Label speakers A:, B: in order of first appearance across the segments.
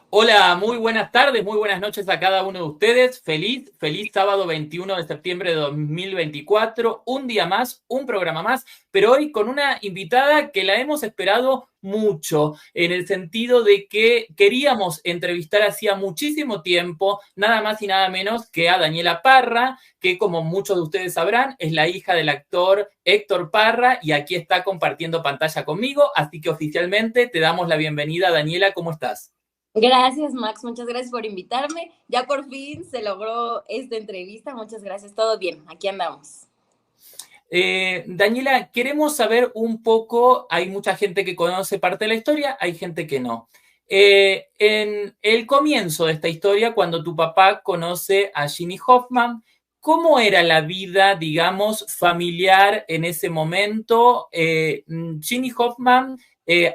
A: Hola, muy buenas tardes, muy buenas noches a cada uno de ustedes. Feliz sábado 21 de septiembre de 2024. Un día más, un programa más, pero hoy con una invitada que la hemos esperado mucho, en el sentido de que queríamos entrevistar hacía muchísimo tiempo, nada más y nada menos que a Daniela Parra, que como muchos de ustedes sabrán, es la hija del actor Héctor Parra y aquí está compartiendo pantalla conmigo, así que oficialmente te damos la bienvenida. Daniela, ¿cómo estás?
B: Gracias, Max. Muchas gracias por invitarme. Ya por fin se logró esta entrevista. Muchas gracias. Todo bien. Aquí andamos.
A: Daniela, queremos saber un poco, hay mucha gente que conoce parte de la historia, hay gente que no. En el comienzo de esta historia, cuando tu papá conoce a Ginny Hoffman, ¿cómo era la vida, digamos, familiar en ese momento? Ginny Hoffman,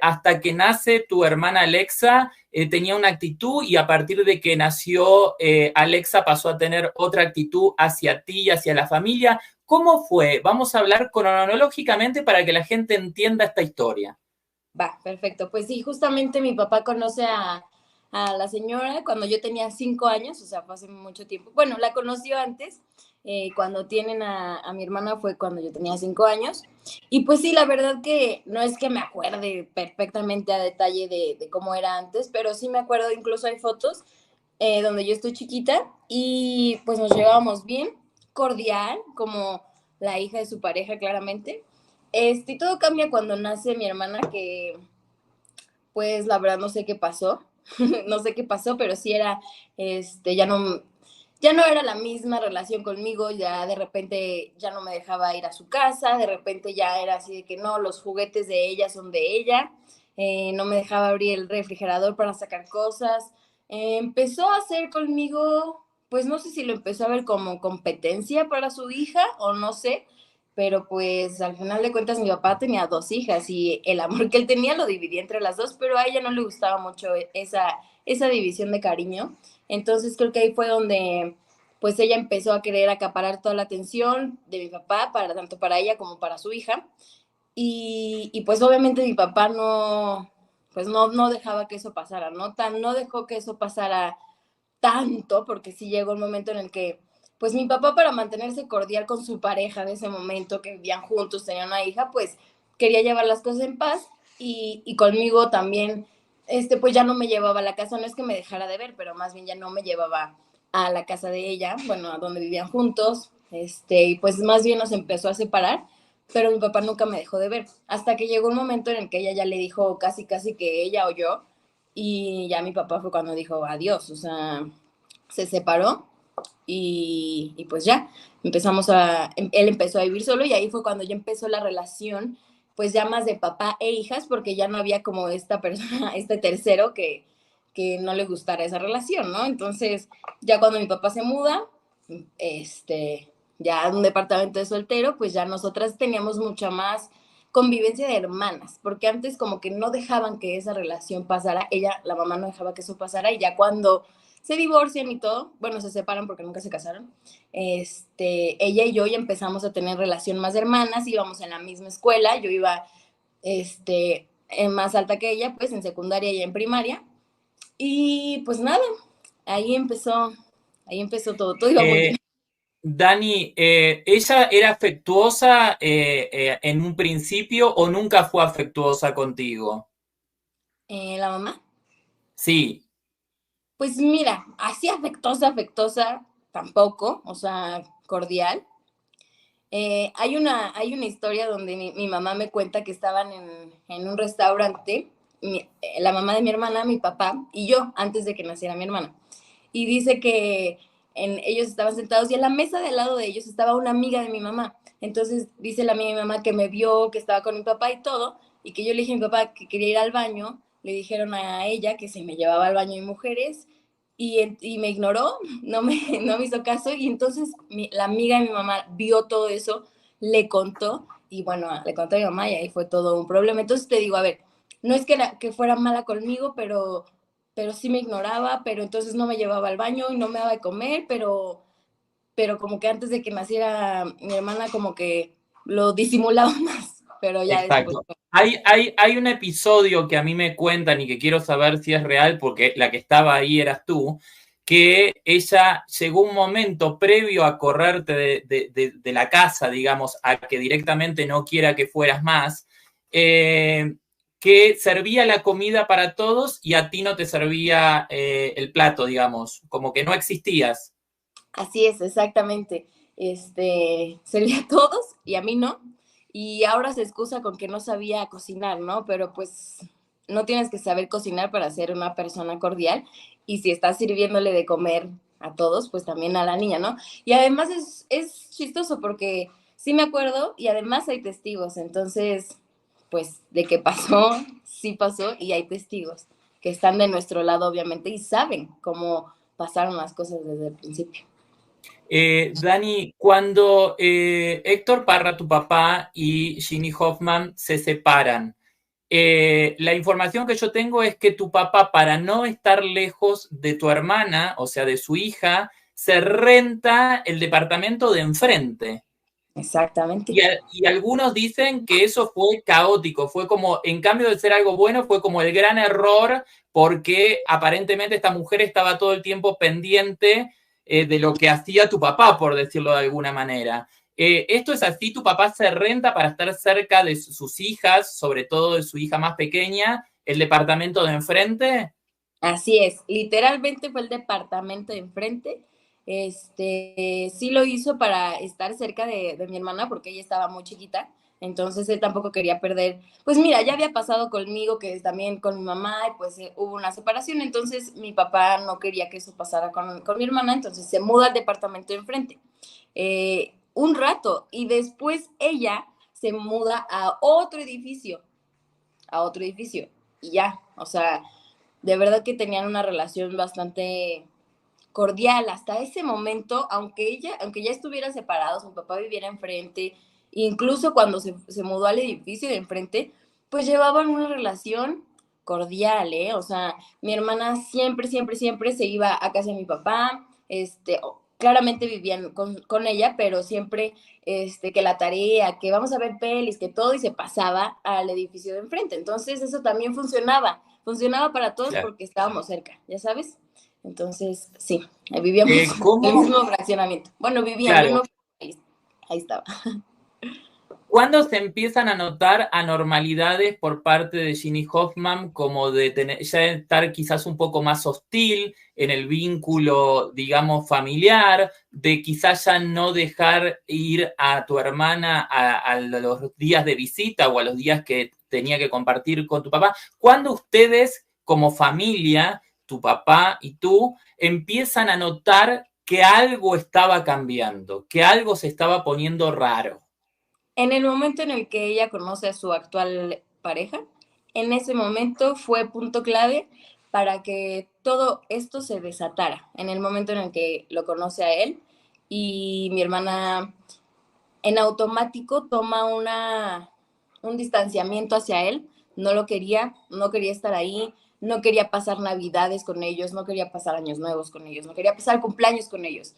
A: hasta que nace tu hermana Alexa, tenía una actitud y a partir de que nació Alexa pasó a tener otra actitud hacia ti y hacia la familia. ¿Cómo fue? Vamos a hablar cronológicamente para que la gente entienda esta historia.
B: Va, perfecto. Pues sí, justamente mi papá conoce a la señora cuando yo tenía 5 años, o sea, fue hace mucho tiempo. Bueno, la conoció antes. Cuando tienen a mi hermana fue cuando yo tenía 5 años. Y pues sí, la verdad que no es que me acuerde perfectamente a detalle de cómo era antes, pero sí me acuerdo, incluso hay fotos donde yo estoy chiquita y pues nos llevábamos bien, cordial, como la hija de su pareja claramente. Y todo cambia cuando nace mi hermana, que pues la verdad no sé qué pasó, no sé qué pasó, pero sí era, ya no era la misma relación conmigo, ya de repente ya no me dejaba ir a su casa, de repente ya era así de que no, los juguetes de ella son de ella, no me dejaba abrir el refrigerador para sacar cosas, empezó a hacer conmigo, pues no sé si lo empezó a ver como competencia para su hija o no sé, pero pues al final de cuentas mi papá tenía dos hijas y el amor que él tenía lo dividía entre las dos, pero a ella no le gustaba mucho esa división de cariño. Entonces creo que ahí fue donde pues ella empezó a querer acaparar toda la atención de mi papá, para, tanto para ella como para su hija. Y pues obviamente mi papá no, pues no dejaba que eso pasara, no dejó que eso pasara tanto, porque sí llegó un momento en el que, pues mi papá, para mantenerse cordial con su pareja de ese momento, que vivían juntos, tenían una hija, pues quería llevar las cosas en paz y conmigo también, pues ya no me llevaba a la casa, no es que me dejara de ver, pero más bien ya no me llevaba a la casa de ella, bueno, a donde vivían juntos, y pues más bien nos empezó a separar, pero mi papá nunca me dejó de ver, hasta que llegó un momento en el que ella ya le dijo casi, casi que ella o yo, y ya mi papá fue cuando dijo adiós, o sea, se separó y pues ya, él empezó a vivir solo y ahí fue cuando ya empezó la relación, pues ya más de papá e hijas, porque ya no había como esta persona, este tercero que no le gustara esa relación, ¿no? Entonces, ya cuando mi papá se muda, ya en un departamento de soltero, pues ya nosotras teníamos mucha más convivencia de hermanas, porque antes como que no dejaban que esa relación pasara, ella, la mamá no dejaba que eso pasara, y ya cuando se divorcian y todo, bueno, se separan porque nunca se casaron, ella y yo ya empezamos a tener relación más de hermanas, íbamos en la misma escuela, yo iba, en más alta que ella, pues en secundaria y en primaria, y pues nada, ahí empezó, ahí empezó todo, todo iba muy bien.
A: Eh, Dani, ¿ella era afectuosa en un principio o nunca fue afectuosa contigo?
B: La mamá,
A: Sí.
B: pues mira, así afectosa, afectosa, tampoco, o sea, cordial. Hay una historia donde mi mamá me cuenta que estaban en un restaurante, la mamá de mi hermana, mi papá y yo, antes de que naciera mi hermana. Y dice que ellos estaban sentados y en la mesa de al lado de ellos estaba una amiga de mi mamá. Entonces dice la amiga de mi mamá que me vio, que estaba con mi papá y todo, y que yo le dije a mi papá que quería ir al baño, le dijeron a ella que se me llevaba al baño de mujeres y me ignoró, no me hizo caso y entonces la amiga de mi mamá vio todo eso, le contó y bueno, le contó a mi mamá y ahí fue todo un problema. Entonces te digo, a ver, no es que fuera mala conmigo, pero sí me ignoraba, pero entonces no me llevaba al baño y no me daba de comer, pero como que antes de que naciera mi hermana como que lo disimulaba más. pero ya después.
A: Exacto. Hay un episodio que a mí me cuentan y que quiero saber si es real, porque la que estaba ahí eras tú, que ella llegó un momento previo a correrte de la casa, digamos, a que directamente no quiera que fueras más, que servía la comida para todos y a ti no te servía el plato, digamos, como que no existías.
B: Así es, exactamente. Servía a todos y a mí no. Y ahora se excusa con que no sabía cocinar, ¿no? Pero pues no tienes que saber cocinar para ser una persona cordial. Y si estás sirviéndole de comer a todos, pues también a la niña, ¿no? Y además es chistoso porque sí me acuerdo y además hay testigos. Entonces, pues de qué pasó, sí pasó y hay testigos que están de nuestro lado, obviamente, y saben cómo pasaron las cosas desde el principio.
A: Dani, cuando Héctor Parra, tu papá, y Ginny Hoffman se separan, la información que yo tengo es que tu papá, para no estar lejos de tu hermana, o sea, de su hija, se renta el departamento de enfrente.
B: Exactamente.
A: Y algunos dicen que eso fue caótico, fue como, en cambio de ser algo bueno, fue como el gran error, porque aparentemente esta mujer estaba todo el tiempo pendiente de lo que hacía tu papá, por decirlo de alguna manera. ¿Esto es así? ¿Tu papá se renta para estar cerca de sus hijas, sobre todo de su hija más pequeña, el departamento de enfrente?
B: Así es, literalmente fue el departamento de enfrente. Sí lo hizo para estar cerca de mi hermana porque ella estaba muy chiquita, entonces él tampoco quería perder. Pues mira, ya había pasado conmigo, que es también con mi mamá, y pues hubo una separación, entonces mi papá no quería que eso pasara con mi hermana, entonces se muda al departamento de enfrente. Un rato, y después ella se muda a otro edificio, y ya, o sea, de verdad que tenían una relación bastante cordial hasta ese momento, aunque ya estuvieran separados, mi papá viviera enfrente, incluso cuando se mudó al edificio de enfrente, pues llevaban una relación cordial, ¿eh? O sea, mi hermana siempre, siempre, siempre se iba a casa de mi papá, claramente vivían con ella, pero siempre, que la tarea, que vamos a ver pelis, que todo, y se pasaba al edificio de enfrente. Entonces, eso también funcionaba para todos
A: Claro.
B: porque estábamos cerca, ¿ya sabes? Entonces, sí, vivíamos el
A: ¿Cómo?
B: mismo fraccionamiento. Bueno, vivían, yo
A: Claro.
B: no, ahí estaba.
A: ¿Cuándo se empiezan a notar anormalidades por parte de Ginny Hoffman, como de tener, ya estar quizás un poco más hostil en el vínculo, digamos, familiar, de quizás ya no dejar ir a tu hermana a los días de visita o a los días que tenía que compartir con tu papá? ¿Cuándo ustedes, como familia, tu papá y tú, empiezan a notar que algo estaba cambiando, que algo se estaba poniendo raro?
B: En el momento en el que ella conoce a su actual pareja, en ese momento fue punto clave para que todo esto se desatara. En el momento en el que lo conoce a él y mi hermana en automático toma un distanciamiento hacia él, no lo quería, no quería estar ahí, no quería pasar navidades con ellos, no quería pasar años nuevos con ellos, no quería pasar cumpleaños con ellos.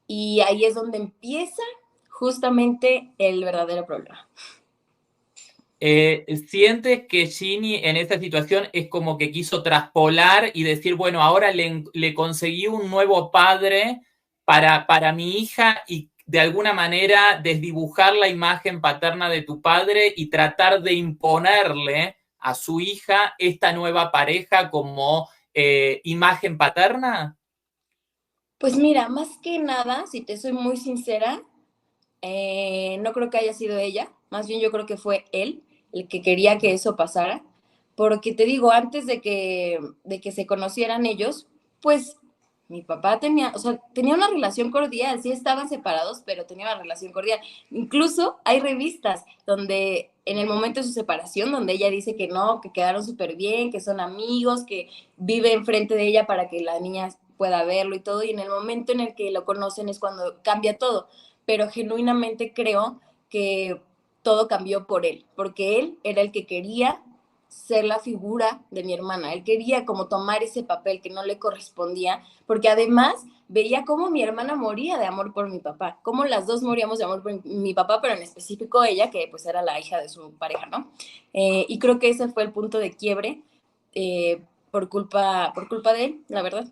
B: Y ahí es donde empieza justamente el verdadero problema.
A: ¿Sientes que Ginny en esta situación es como que quiso traspolar y decir, bueno, ahora le conseguí un nuevo padre para mi hija y de alguna manera desdibujar la imagen paterna de tu padre y tratar de imponerle a su hija esta nueva pareja como imagen paterna?
B: Pues mira, más que nada, si te soy muy sincera, no creo que haya sido ella, más bien yo creo que fue él el que quería que eso pasara, porque te digo, antes de que se conocieran ellos, pues mi papá tenía, o sea, tenía una relación cordial, sí estaban separados, pero tenía una relación cordial. Incluso hay revistas donde en el momento de su separación, donde ella dice que no, que quedaron súper bien, que son amigos, que vive enfrente de ella para que la niña pueda verlo y todo, y en el momento en el que lo conocen es cuando cambia todo, pero genuinamente creo que todo cambió por él, porque él era el que quería ser la figura de mi hermana. Él quería como tomar ese papel que no le correspondía, porque además veía cómo mi hermana moría de amor por mi papá, cómo las dos moríamos de amor por mi papá, pero en específico ella, que pues era la hija de su pareja, ¿no? Y creo que ese fue el punto de quiebre por culpa de él, la verdad.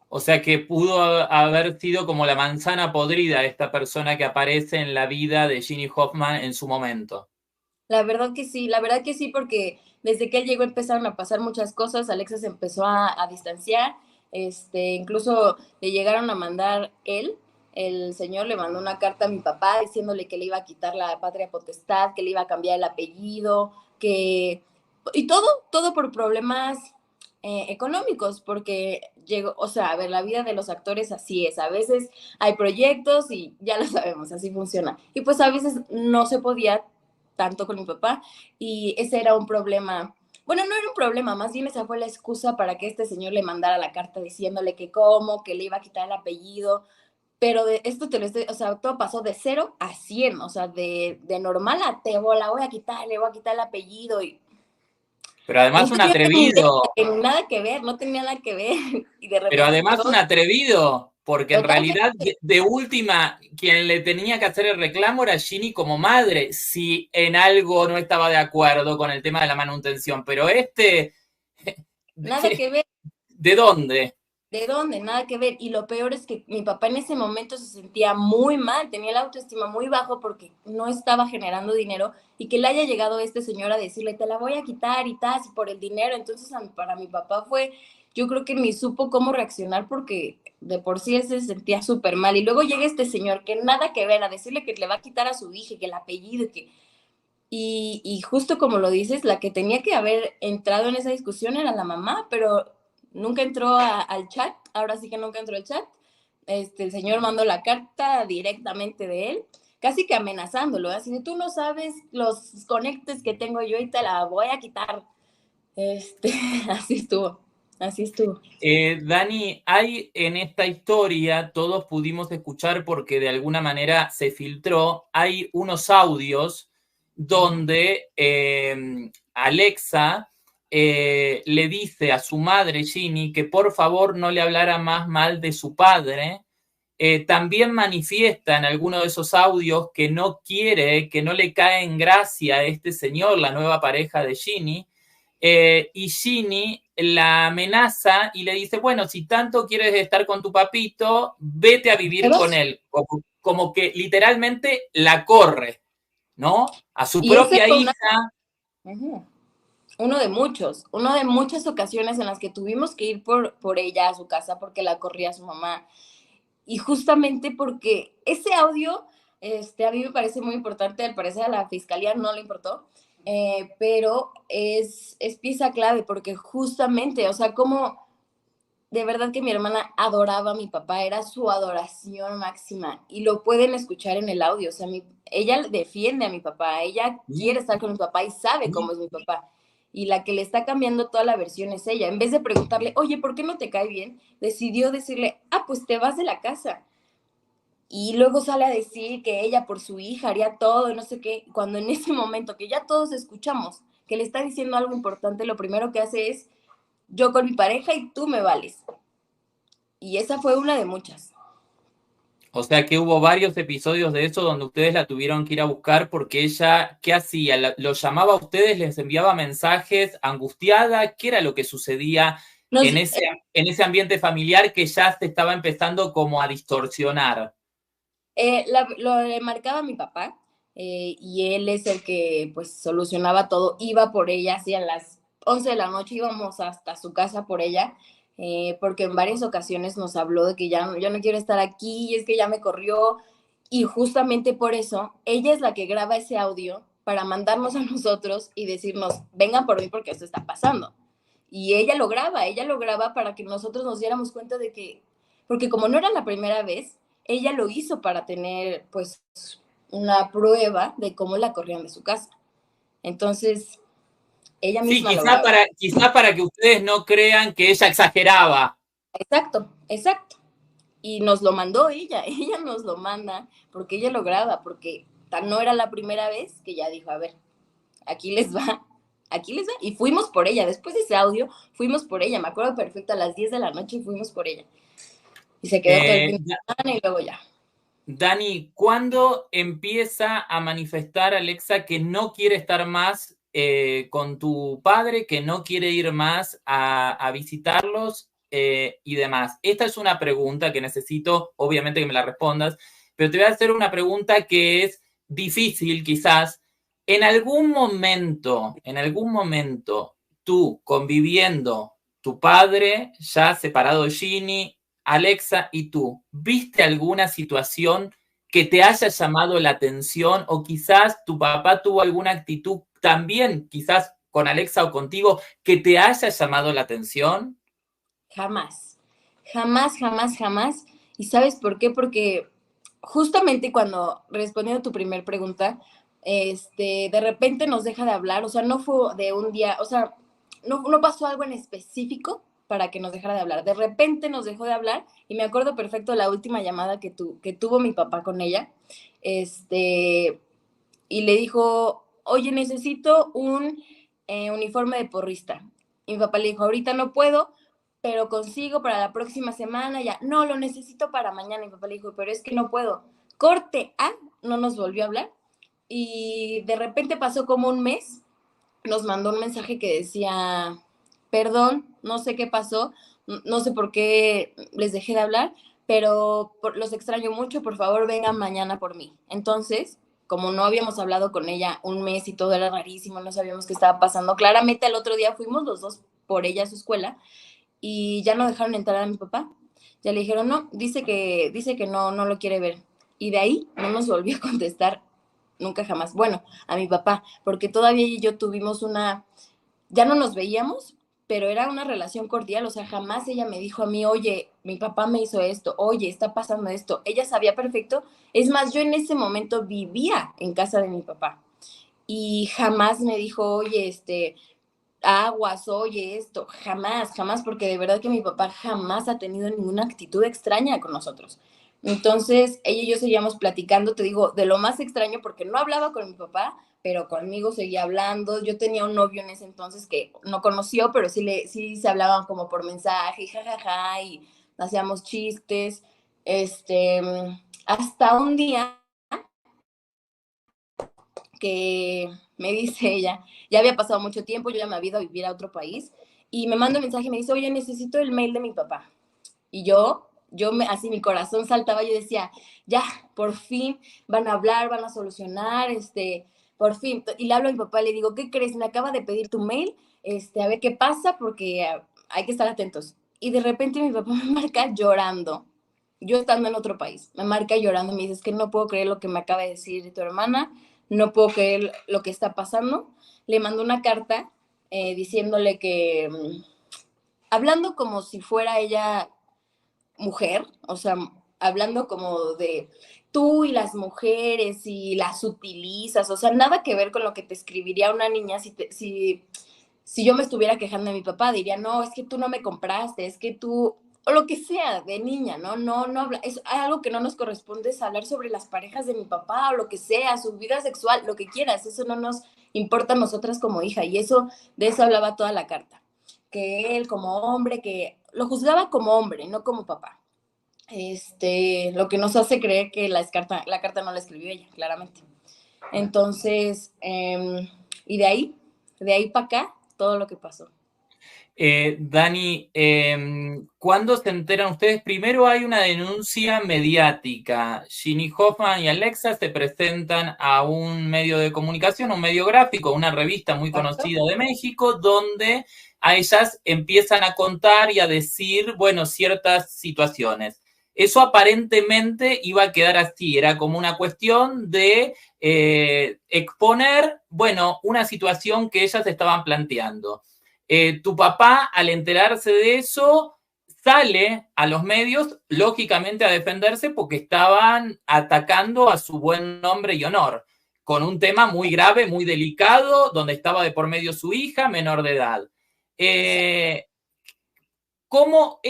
A: O sea que pudo haber sido como la manzana podrida esta persona que aparece en la vida de Ginny Hoffman en su momento.
B: La verdad que sí, porque desde que él llegó empezaron a pasar muchas cosas, Alexa se empezó a distanciar, incluso le llegaron a mandar él, el señor le mandó una carta a mi papá diciéndole que le iba a quitar la patria potestad, que le iba a cambiar el apellido, y todo por problemas económicos, porque llegó, o sea, a ver, la vida de los actores así es, a veces hay proyectos y ya lo sabemos, así funciona, y pues a veces no se podía tanto con mi papá y ese era un problema. Bueno, no era un problema, más bien esa fue la excusa para que este señor le mandara la carta diciéndole que cómo, que le iba a quitar el apellido, pero de esto te lo estoy, o sea, todo pasó de 0 a 100, o sea, de normal a Tebo, la voy a quitar, le voy a quitar el apellido y
A: Pero además un
B: entonces yo tenía idea
A: atrevido,
B: de que nada que ver, no tenía nada que ver y de
A: pero
B: repente
A: además un
B: todo,
A: atrevido, porque en realidad
B: totalmente,
A: de última quien le tenía que hacer el reclamo era Ginny como madre, si en algo no estaba de acuerdo con el tema de la manutención, pero
B: nada que ver.
A: ¿de dónde?
B: ¿De dónde? Nada que ver. Y lo peor es que mi papá en ese momento se sentía muy mal, tenía la autoestima muy bajo porque no estaba generando dinero y que le haya llegado este señor a decirle, te la voy a quitar y tal, por el dinero. Entonces para mi papá fue, yo creo que ni supo cómo reaccionar porque de por sí él se sentía súper mal. Y luego llega este señor que nada que ver a decirle que le va a quitar a su hija, que el apellido, que... Y justo como lo dices, la que tenía que haber entrado en esa discusión era la mamá, pero nunca entró al chat, ahora sí que nunca entró al chat. El señor mandó la carta directamente de él, casi que amenazándolo, así de tú no sabes los conectes que tengo yo y te la voy a quitar. Así estuvo, así estuvo.
A: Dani, hay en esta historia, todos pudimos escuchar porque de alguna manera se filtró, hay unos audios donde Alexa le dice a su madre Ginny que por favor no le hablara más mal de su padre. También manifiesta en alguno de esos audios que no quiere, que no le cae en gracia a este señor, la nueva pareja de Ginny, y Ginny la amenaza y le dice, bueno, si tanto quieres estar con tu papito, vete a vivir con él. Como que literalmente la corre, ¿no? A su
B: Y ese
A: propia
B: fue
A: hija.
B: uno de muchas ocasiones en las que tuvimos que ir por ella a su casa porque la corría su mamá. Y justamente porque ese audio, a mí me parece muy importante, al parecer a la fiscalía no le importó, pero es pieza clave porque justamente, o sea, como de verdad que mi hermana adoraba a mi papá, era su adoración máxima y lo pueden escuchar en el audio, o sea, ella defiende a mi papá, ella quiere estar con mi papá y sabe cómo es mi papá. Y la que le está cambiando toda la versión es ella. En vez de preguntarle, oye, ¿por qué no te cae bien? Decidió decirle, ah, pues te vas de la casa. Y luego sale a decir que ella por su hija haría todo y no sé qué, cuando en ese momento que ya todos escuchamos que le está diciendo algo importante, lo primero que hace es, yo con mi pareja y tú me vales. Y esa fue una de muchas.
A: O sea que hubo varios episodios de eso donde ustedes la tuvieron que ir a buscar porque ella, ¿qué hacía? ¿Los llamaba a ustedes? ¿Les enviaba mensajes? ¿Angustiada? ¿Qué era lo que sucedía
B: Nos,
A: en ese ambiente familiar que ya se estaba empezando como a distorsionar?
B: le marcaba a mi papá y él es el que pues solucionaba todo, iba por ella, así a las 11 de la noche íbamos hasta su casa por ella, porque en varias ocasiones nos habló de que ya yo no quiero estar aquí, es que ya me corrió, y justamente por eso ella es la que graba ese audio para mandarnos a nosotros y decirnos, vengan por mí porque esto está pasando. Y ella lo graba para que nosotros nos diéramos cuenta de que, porque como no era la primera vez, ella lo hizo para tener pues una prueba de cómo la corrían de su casa. Entonces, ella
A: Sí,
B: misma lo graba.
A: quizá para que ustedes no crean que ella exageraba.
B: Exacto, exacto. Y nos lo mandó ella, ella nos lo manda porque ella lo graba, porque no era la primera vez que ya dijo, a ver, aquí les va, aquí les va. Y fuimos por ella, después de ese audio, fuimos por ella, me acuerdo perfecto, a las 10 de la noche y fuimos por ella. Y se quedó todo el fin de semana y luego ya.
A: Dani, ¿cuándo empieza a manifestar Alexa que no quiere estar más con tu padre, que no quiere ir más a visitarlos y demás? Esta es una pregunta que necesito, obviamente, que me la respondas, pero te voy a hacer una pregunta que es difícil, quizás. En algún momento, tú conviviendo, tu padre ya separado de Ginny, Alexa y tú, ¿viste alguna situación que te haya llamado la atención o quizás tu papá tuvo alguna actitud también, quizás con Alexa o contigo, que te haya llamado la atención?
B: Jamás, jamás, jamás, jamás. ¿Y sabes por qué? Porque justamente cuando respondiendo a tu primer pregunta, de repente nos deja de hablar, o sea, no fue de un día, o sea, no pasó algo en específico para que nos dejara de hablar. De repente nos dejó de hablar y me acuerdo perfecto la última llamada que tuvo mi papá con ella, y le dijo, oye, necesito un uniforme de porrista. Y mi papá le dijo, ahorita no puedo, pero consigo para la próxima semana. Ya, no, lo necesito para mañana. Y mi papá le dijo, pero es que no puedo. Corte A, no nos volvió a hablar. Y de repente pasó como un mes, nos mandó un mensaje que decía, perdón, no sé qué pasó, no sé por qué les dejé de hablar, pero los extraño mucho, por favor vengan mañana por mí. Entonces, como no habíamos hablado con ella un mes y todo era rarísimo, no sabíamos qué estaba pasando, claramente el otro día fuimos los dos por ella a su escuela y ya no dejaron entrar a mi papá. Ya le dijeron, no, dice que no, no lo quiere ver. Y de ahí no nos volvió a contestar nunca jamás. Bueno, a mi papá, porque todavía ella y yo tuvimos ya no nos veíamos, pero era una relación cordial, o sea, jamás ella me dijo a mí, oye, mi papá me hizo esto, oye, está pasando esto. Ella sabía perfecto. Es más, yo en ese momento vivía en casa de mi papá y jamás me dijo, oye, aguas, oye, esto, jamás, jamás, porque de verdad que mi papá jamás ha tenido ninguna actitud extraña con nosotros. Entonces, ella y yo seguíamos platicando, te digo, de lo más extraño, porque no hablaba con mi papá, pero conmigo seguía hablando. Yo tenía un novio en ese entonces que no conoció, pero sí se hablaban como por mensaje, y jajaja, y hacíamos chistes. Este, hasta un día que me dice ella, ya había pasado mucho tiempo, yo ya me había ido a vivir a otro país, y me manda un mensaje y me dice, oye, necesito el mail de mi papá. Y así mi corazón saltaba, yo decía, ya, por fin van a hablar, van a solucionar, por fin. Y le hablo a mi papá, le digo, ¿qué crees? Me acaba de pedir tu mail, a ver qué pasa, porque hay que estar atentos. Y de repente mi papá me marca llorando, yo estando en otro país, me marca llorando, me dice, es que no puedo creer lo que me acaba de decir tu hermana, no puedo creer lo que está pasando. Le mando una carta diciéndole que, hablando como si fuera ella mujer, o sea, hablando como de tú y las mujeres y las utilizas, o sea, nada que ver con lo que te escribiría una niña si yo me estuviera quejando de mi papá, diría, no, es que tú no me compraste, es que tú, o lo que sea de niña, ¿no? No habla, es algo que no nos corresponde, es hablar sobre las parejas de mi papá o lo que sea, su vida sexual, lo que quieras, eso no nos importa a nosotras como hija, y de eso hablaba toda la carta, que él como hombre, que lo juzgaba como hombre, no como papá. Lo que nos hace creer que la carta no la escribió ella, claramente. Entonces, y de ahí para acá, todo lo que pasó.
A: Dani, ¿cuándo se enteran ustedes? Primero hay una denuncia mediática. Ginny Hoffman y Alexa se presentan a un medio de comunicación, un medio gráfico, una revista muy
B: ¿Exacto?
A: conocida de México, donde a ellas empiezan a contar y a decir, bueno, ciertas situaciones. Eso aparentemente iba a quedar así, era como una cuestión de exponer, bueno, una situación que ellas estaban planteando. Tu papá, al enterarse de eso, sale a los medios, lógicamente, a defenderse porque estaban atacando a su buen nombre y honor, con un tema muy grave, muy delicado, donde estaba de por medio su hija, menor de edad. Eh, ¿Cómo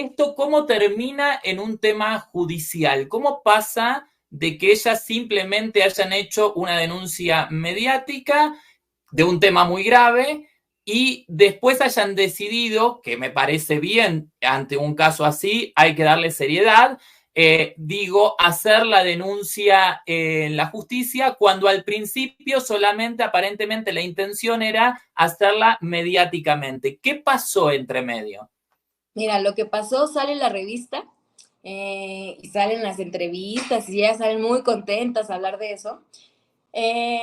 A: termina en un tema judicial? ¿Cómo pasa de que ellas simplemente hayan hecho una denuncia mediática de un tema muy grave y después hayan decidido, que me parece bien, ante un caso así hay que darle seriedad, digo, hacer la denuncia en la justicia cuando al principio solamente aparentemente la intención era hacerla mediáticamente. ¿Qué pasó entre medio?
B: Mira, lo que pasó, sale en la revista y salen las entrevistas y ellas salen muy contentas a hablar de eso.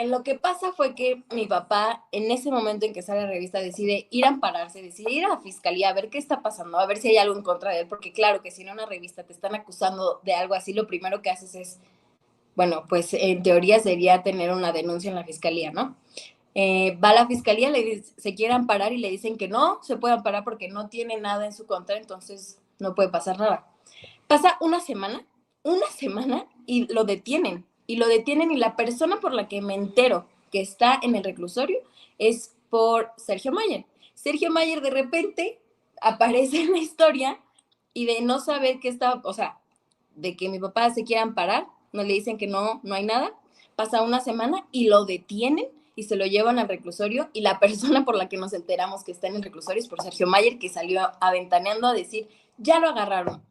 B: Lo que pasa fue que mi papá, en ese momento en que sale la revista, decide ir a ampararse, decide ir a la fiscalía a ver qué está pasando, a ver si hay algo en contra de él, porque claro que si en una revista te están acusando de algo así, lo primero que haces es, bueno, pues en teoría sería tener una denuncia en la fiscalía, ¿no? Va a la fiscalía, se quiere amparar y le dicen que no se puede amparar porque no tiene nada en su contra, entonces no puede pasar nada. Pasa una semana y lo detienen. Y lo detienen y la persona por la que me entero que está en el reclusorio es por Sergio Mayer. Sergio Mayer de repente aparece en la historia y de no saber qué estaba, o sea, de que mi papá se quiera amparar, no le dicen que no, no hay nada. Pasa una semana y lo detienen y se lo llevan al reclusorio y la persona por la que nos enteramos que está en el reclusorio es por Sergio Mayer, que salió aventaneando a decir, ya lo agarraron,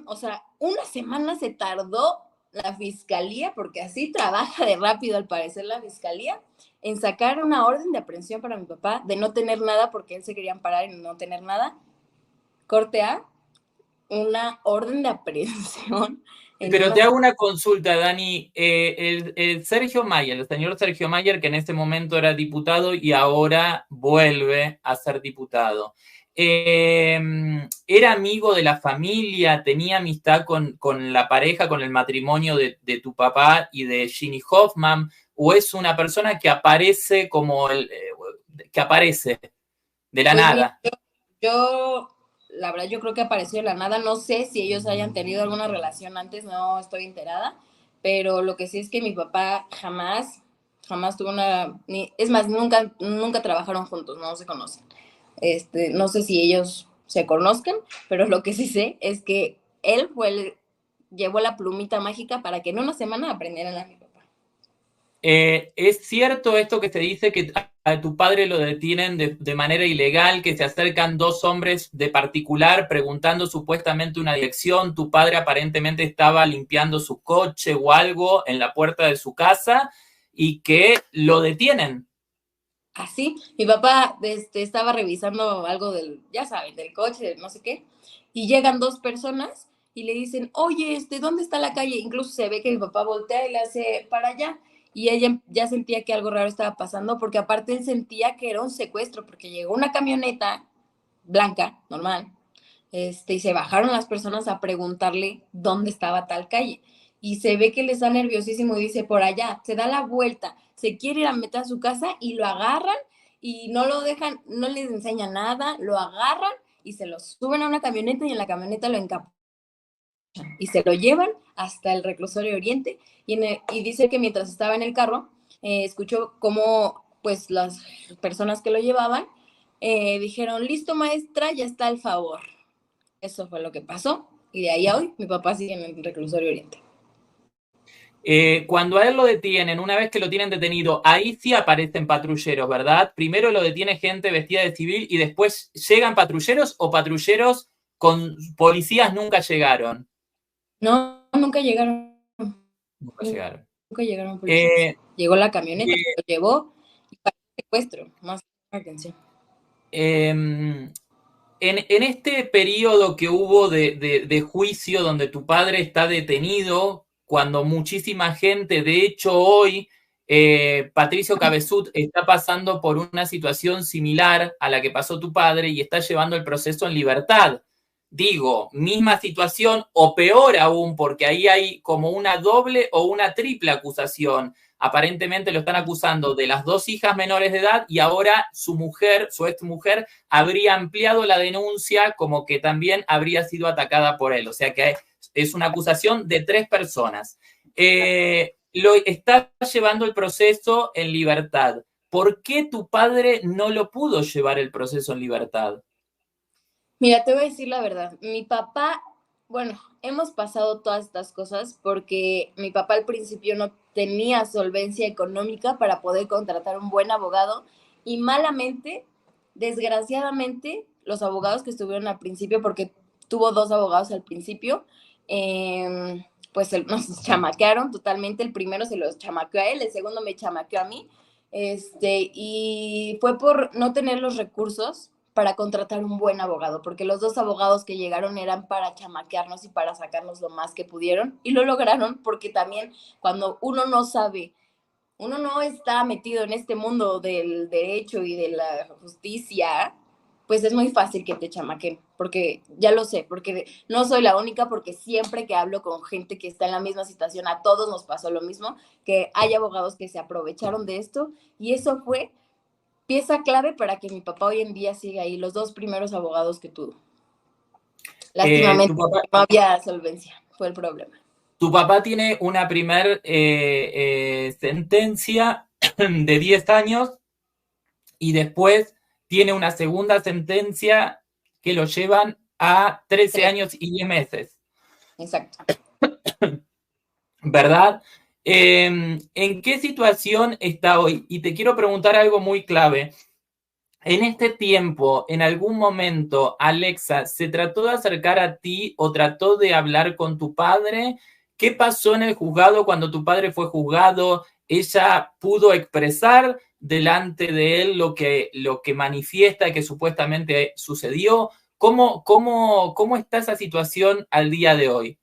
B: o sea, una semana se tardó la fiscalía, porque así trabaja de rápido al parecer la fiscalía, en sacar una orden de aprehensión para mi papá, de no tener nada, porque él se quería amparar y no tener nada. Corte A, una orden de aprehensión en
A: Pero
B: una...
A: te hago una consulta, Dani. El Sergio Mayer, el señor Sergio Mayer, que en este momento era diputado y ahora vuelve a ser diputado. Eh, ¿Era amigo de la familia? ¿Tenía amistad con la pareja, con el matrimonio de tu papá y de Ginny Hoffman? ¿O es una persona que aparece como que aparece de la
B: Pues mira,
A: nada?
B: la verdad, yo creo que apareció de la nada. No sé si ellos hayan tenido alguna relación antes, no estoy enterada, pero lo que sí es que mi papá jamás tuvo una, es más, nunca trabajaron juntos, no se conocen. No sé si ellos se conozcan, pero lo que sí sé es que él llevó la plumita mágica para que en una semana aprendieran a mi papá.
A: ¿Es cierto esto que se dice que a tu padre lo detienen de manera ilegal, que se acercan dos hombres de particular preguntando supuestamente una dirección? Tu padre aparentemente estaba limpiando su coche o algo en la puerta de su casa y que lo detienen.
B: Así, mi papá estaba revisando algo ya saben, del coche, no sé qué, y llegan dos personas y le dicen, oye, ¿dónde está la calle? Incluso se ve que mi papá voltea y le hace para allá, y ella ya sentía que algo raro estaba pasando, porque aparte él sentía que era un secuestro, porque llegó una camioneta blanca, normal, y se bajaron las personas a preguntarle dónde estaba tal calle. Y se ve que le está nerviosísimo y dice, por allá, se da la vuelta, se quiere ir a meter a su casa y lo agarran y no lo dejan, no les enseña nada, lo agarran y se lo suben a una camioneta y en la camioneta lo encapuchan y se lo llevan hasta el reclusorio Oriente y dice que mientras estaba en el carro, escuchó cómo pues las personas que lo llevaban dijeron, listo maestra, ya está el favor. Eso fue lo que pasó. Y de ahí a hoy, mi papá sigue en el reclusorio Oriente.
A: Cuando a él lo detienen, una vez que lo tienen detenido, ahí sí aparecen patrulleros, ¿verdad? Primero lo detiene gente vestida de civil y después llegan patrulleros o patrulleros con policías nunca llegaron.
B: No, nunca llegaron.
A: Nunca llegaron.
B: Nunca llegaron policías.
A: Eh,
B: Llegó la camioneta,
A: eh,
B: lo llevó y para secuestro, más atención.
A: eh, en este periodo que hubo de juicio donde tu padre está detenido, cuando muchísima gente, de hecho hoy, Patricio Cabezut está pasando por una situación similar a la que pasó tu padre y está llevando el proceso en libertad. Digo, misma situación o peor aún, porque ahí hay como una doble o una triple acusación. Aparentemente lo están acusando de las dos hijas menores de edad y ahora su mujer, su ex mujer, habría ampliado la denuncia como que también habría sido atacada por él. O sea que es una acusación de tres personas. Lo está llevando el proceso en libertad. ¿Por qué tu padre no lo pudo llevar el proceso en libertad?
B: Mira, te voy a decir la verdad. Mi papá, bueno, hemos pasado todas estas cosas porque mi papá al principio no tenía solvencia económica para poder contratar un buen abogado y malamente, desgraciadamente, los abogados que estuvieron al principio, porque tuvo 2 abogados al principio, pues nos chamaquearon totalmente. El primero se los chamaqueó a él, el segundo me chamaqueó a mí, y fue por no tener los recursos para contratar un buen abogado, porque los 2 abogados que llegaron eran para chamaquearnos y para sacarnos lo más que pudieron, y lo lograron porque también cuando uno no sabe, uno no está metido en este mundo del derecho y de la justicia, pues es muy fácil que te chamaquen, porque ya lo sé, porque no soy la única, porque siempre que hablo con gente que está en la misma situación, a todos nos pasó lo mismo, que hay abogados que se aprovecharon de esto, y eso fue pieza clave para que mi papá hoy en día siga ahí, los 2 primeros abogados que tuvo. Lástimamente
A: Tu papá,
B: no había solvencia, fue el problema.
A: tu papá tiene una primer sentencia de 10 años y después tiene una segunda sentencia que lo llevan a 13
B: 3,
A: años y 10 meses,
B: exacto.
A: ¿verdad? ¿En qué situación está hoy? Y te quiero preguntar algo muy clave. En este tiempo, en algún momento, Alexa, ¿se trató de acercar a ti o trató de hablar con tu padre? ¿Qué pasó en el juzgado cuando tu padre fue juzgado? ¿Ella pudo expresar delante de él lo que manifiesta que supuestamente sucedió? ¿Cómo está esa situación al día de hoy?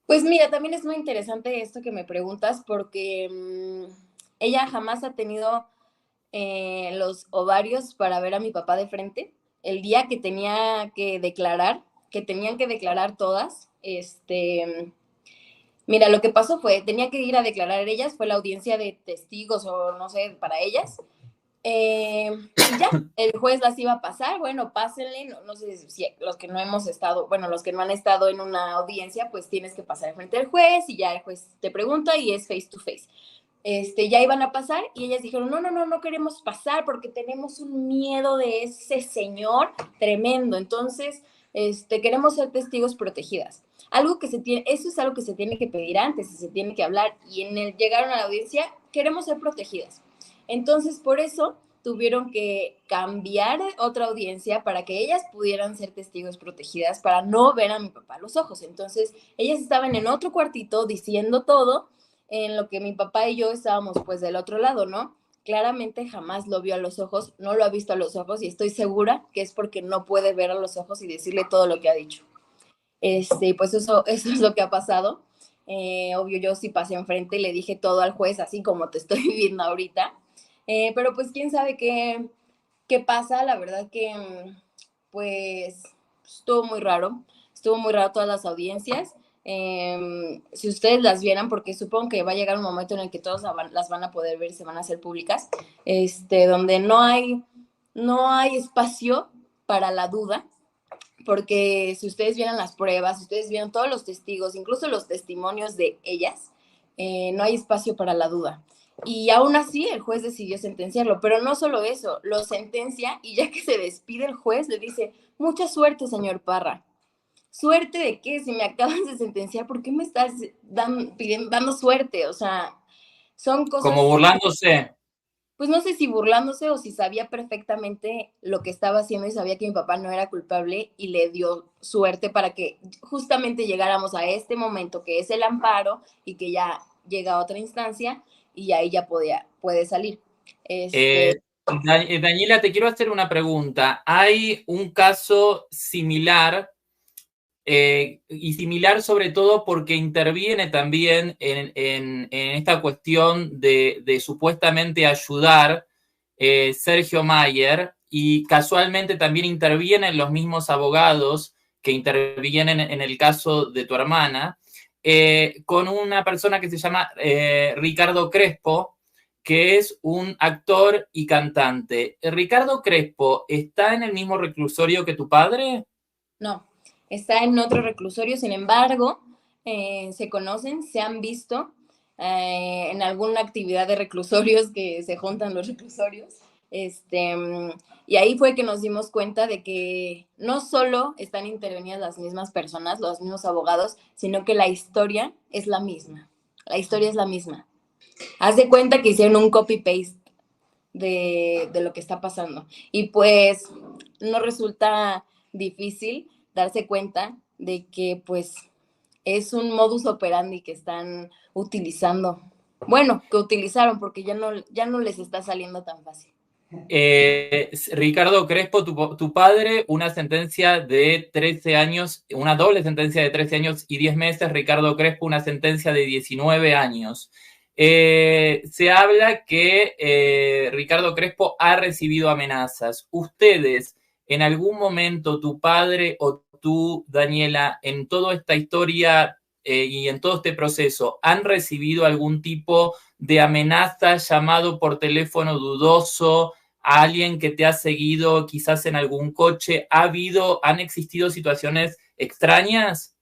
B: Pues mira, también es muy interesante esto que me preguntas porque ella jamás ha tenido los ovarios para ver a mi papá de frente. El día que tenía que declarar, que tenían que declarar todas, mira, lo que pasó fue, tenía que ir a declarar ellas, fue la audiencia de testigos o no sé, para ellas. Y ya, el juez las iba a pasar, bueno, pásenle, no sé si los que no hemos estado, bueno, los que no han estado en una audiencia, pues tienes que pasar frente al juez y ya el juez te pregunta y es face to face. Ya iban a pasar y ellas dijeron, no queremos pasar porque tenemos un miedo de ese señor tremendo, entonces, queremos ser testigos protegidas. Algo que se tiene, eso es algo que se tiene que pedir antes y se tiene que hablar, y en el llegaron a la audiencia, queremos ser protegidas. Entonces, por eso tuvieron que cambiar otra audiencia para que ellas pudieran ser testigos protegidas, para no ver a mi papá a los ojos. Entonces, ellas estaban en otro cuartito diciendo todo, en lo que mi papá y yo estábamos pues del otro lado, ¿no? Claramente jamás lo vio a los ojos, no lo ha visto a los ojos, y estoy segura que es porque no puede ver a los ojos y decirle todo lo que ha dicho. Pues eso es lo que ha pasado. Obvio, yo sí pasé enfrente y le dije todo al juez, así como te estoy viviendo ahorita. Pero pues quién sabe qué pasa. La verdad que pues estuvo muy raro todas las audiencias. Si ustedes las vieran, porque supongo que va a llegar un momento en el que todos las van a poder ver y se van a hacer públicas, donde no hay espacio para la duda, porque si ustedes vieran las pruebas, si ustedes vieran todos los testigos, incluso los testimonios de ellas, no hay espacio para la duda. Y aún así el juez decidió sentenciarlo, pero no solo eso, lo sentencia y ya que se despide el juez le dice, mucha suerte, señor Parra. ¿Suerte de qué? Si me acabas de sentenciar, ¿por qué me estás dando suerte? O sea, son cosas,
A: Como burlándose.
B: pues no sé si burlándose o si sabía perfectamente lo que estaba haciendo y sabía que mi papá no era culpable y le dio suerte para que justamente llegáramos a este momento que es el amparo y que ya llega a otra instancia y ahí ya puede salir.
A: Eh, Daniela, te quiero hacer una pregunta. Hay un caso similar y similar sobre todo porque interviene también en esta cuestión de supuestamente ayudar Sergio Mayer, y casualmente también intervienen los mismos abogados que intervienen en el caso de tu hermana, con una persona que se llama Ricardo Crespo, que es un actor y cantante. ¿Ricardo Crespo está en el mismo reclusorio que tu padre?
B: No, está en otro reclusorio, sin embargo, se conocen, se han visto en alguna actividad de reclusorios que se juntan los reclusorios. Y ahí fue que nos dimos cuenta de que no solo están intervenidas las mismas personas, los mismos abogados, sino que la historia es la misma. La historia es la misma. Haz de cuenta que hicieron un copy-paste de lo que está pasando. Y pues no resulta difícil darse cuenta de que pues es un modus operandi que están utilizando. Bueno, que utilizaron porque ya no les está saliendo tan fácil.
A: Ricardo Crespo, tu padre, una sentencia de 13 años, una doble sentencia de 13 años y 10 meses. Ricardo Crespo, una sentencia de 19 años. Se habla que Ricardo Crespo ha recibido amenazas. ¿Ustedes, en algún momento, tu padre o tú, Daniela, en toda esta historia y en todo este proceso, han recibido algún tipo de amenaza, llamado por teléfono dudoso, a alguien que te ha seguido quizás en algún coche? ¿Han existido situaciones extrañas?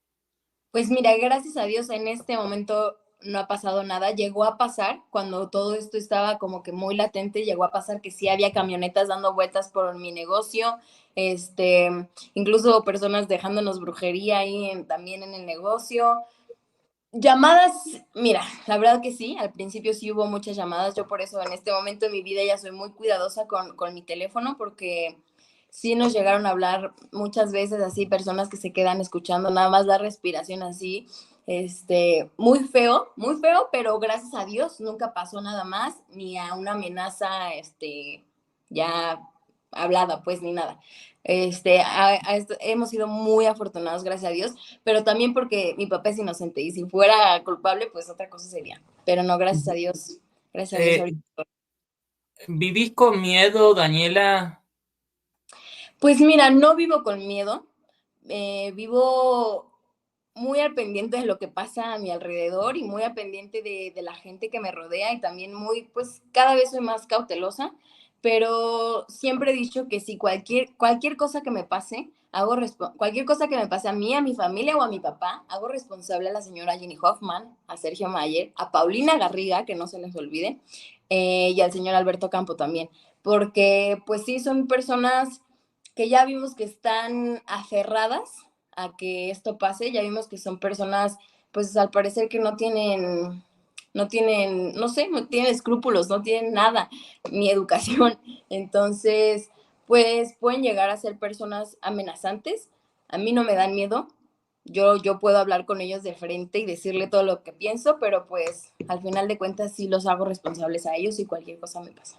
B: Pues mira, gracias a Dios en este momento no ha pasado nada. Llegó a pasar cuando todo esto estaba como que muy latente, llegó a pasar que sí había camionetas dando vueltas por mi negocio, incluso personas dejándonos brujería ahí también en el negocio. Llamadas, mira, la verdad que sí, al principio sí hubo muchas llamadas, yo por eso en este momento de mi vida ya soy muy cuidadosa con mi teléfono porque sí nos llegaron a hablar muchas veces así, personas que se quedan escuchando nada más la respiración así, muy feo, pero gracias a Dios nunca pasó nada más, ni a una amenaza, ya hablada, pues, ni nada. Hemos sido muy afortunados, gracias a Dios, pero también porque mi papá es inocente y si fuera culpable, pues otra cosa sería. Pero no, gracias a Dios
A: Eh,
B: ahorita.
A: ¿Vivís con miedo, Daniela?
B: Pues mira, no vivo con miedo, vivo muy al pendiente de lo que pasa a mi alrededor y muy al pendiente de la gente que me rodea y también muy, pues cada vez soy más cautelosa, pero siempre he dicho que si cualquier cosa que me pase, cualquier cosa que me pase a mí, a mi familia o a mi papá, hago responsable a la señora Jenny Hoffman, a Sergio Mayer, a Paulina Garriga, que no se les olvide, y al señor Alberto Campo también, porque pues sí, son personas que ya vimos que están aferradas a que esto pase, ya vimos que son personas, pues al parecer que no sé, no tienen escrúpulos, no tienen nada, ni educación. Entonces, pues pueden llegar a ser personas amenazantes. A mí no me dan miedo. Yo puedo hablar con ellos de frente y decirle todo lo que pienso, pero pues al final de cuentas sí los hago responsables a ellos y cualquier cosa me pasa.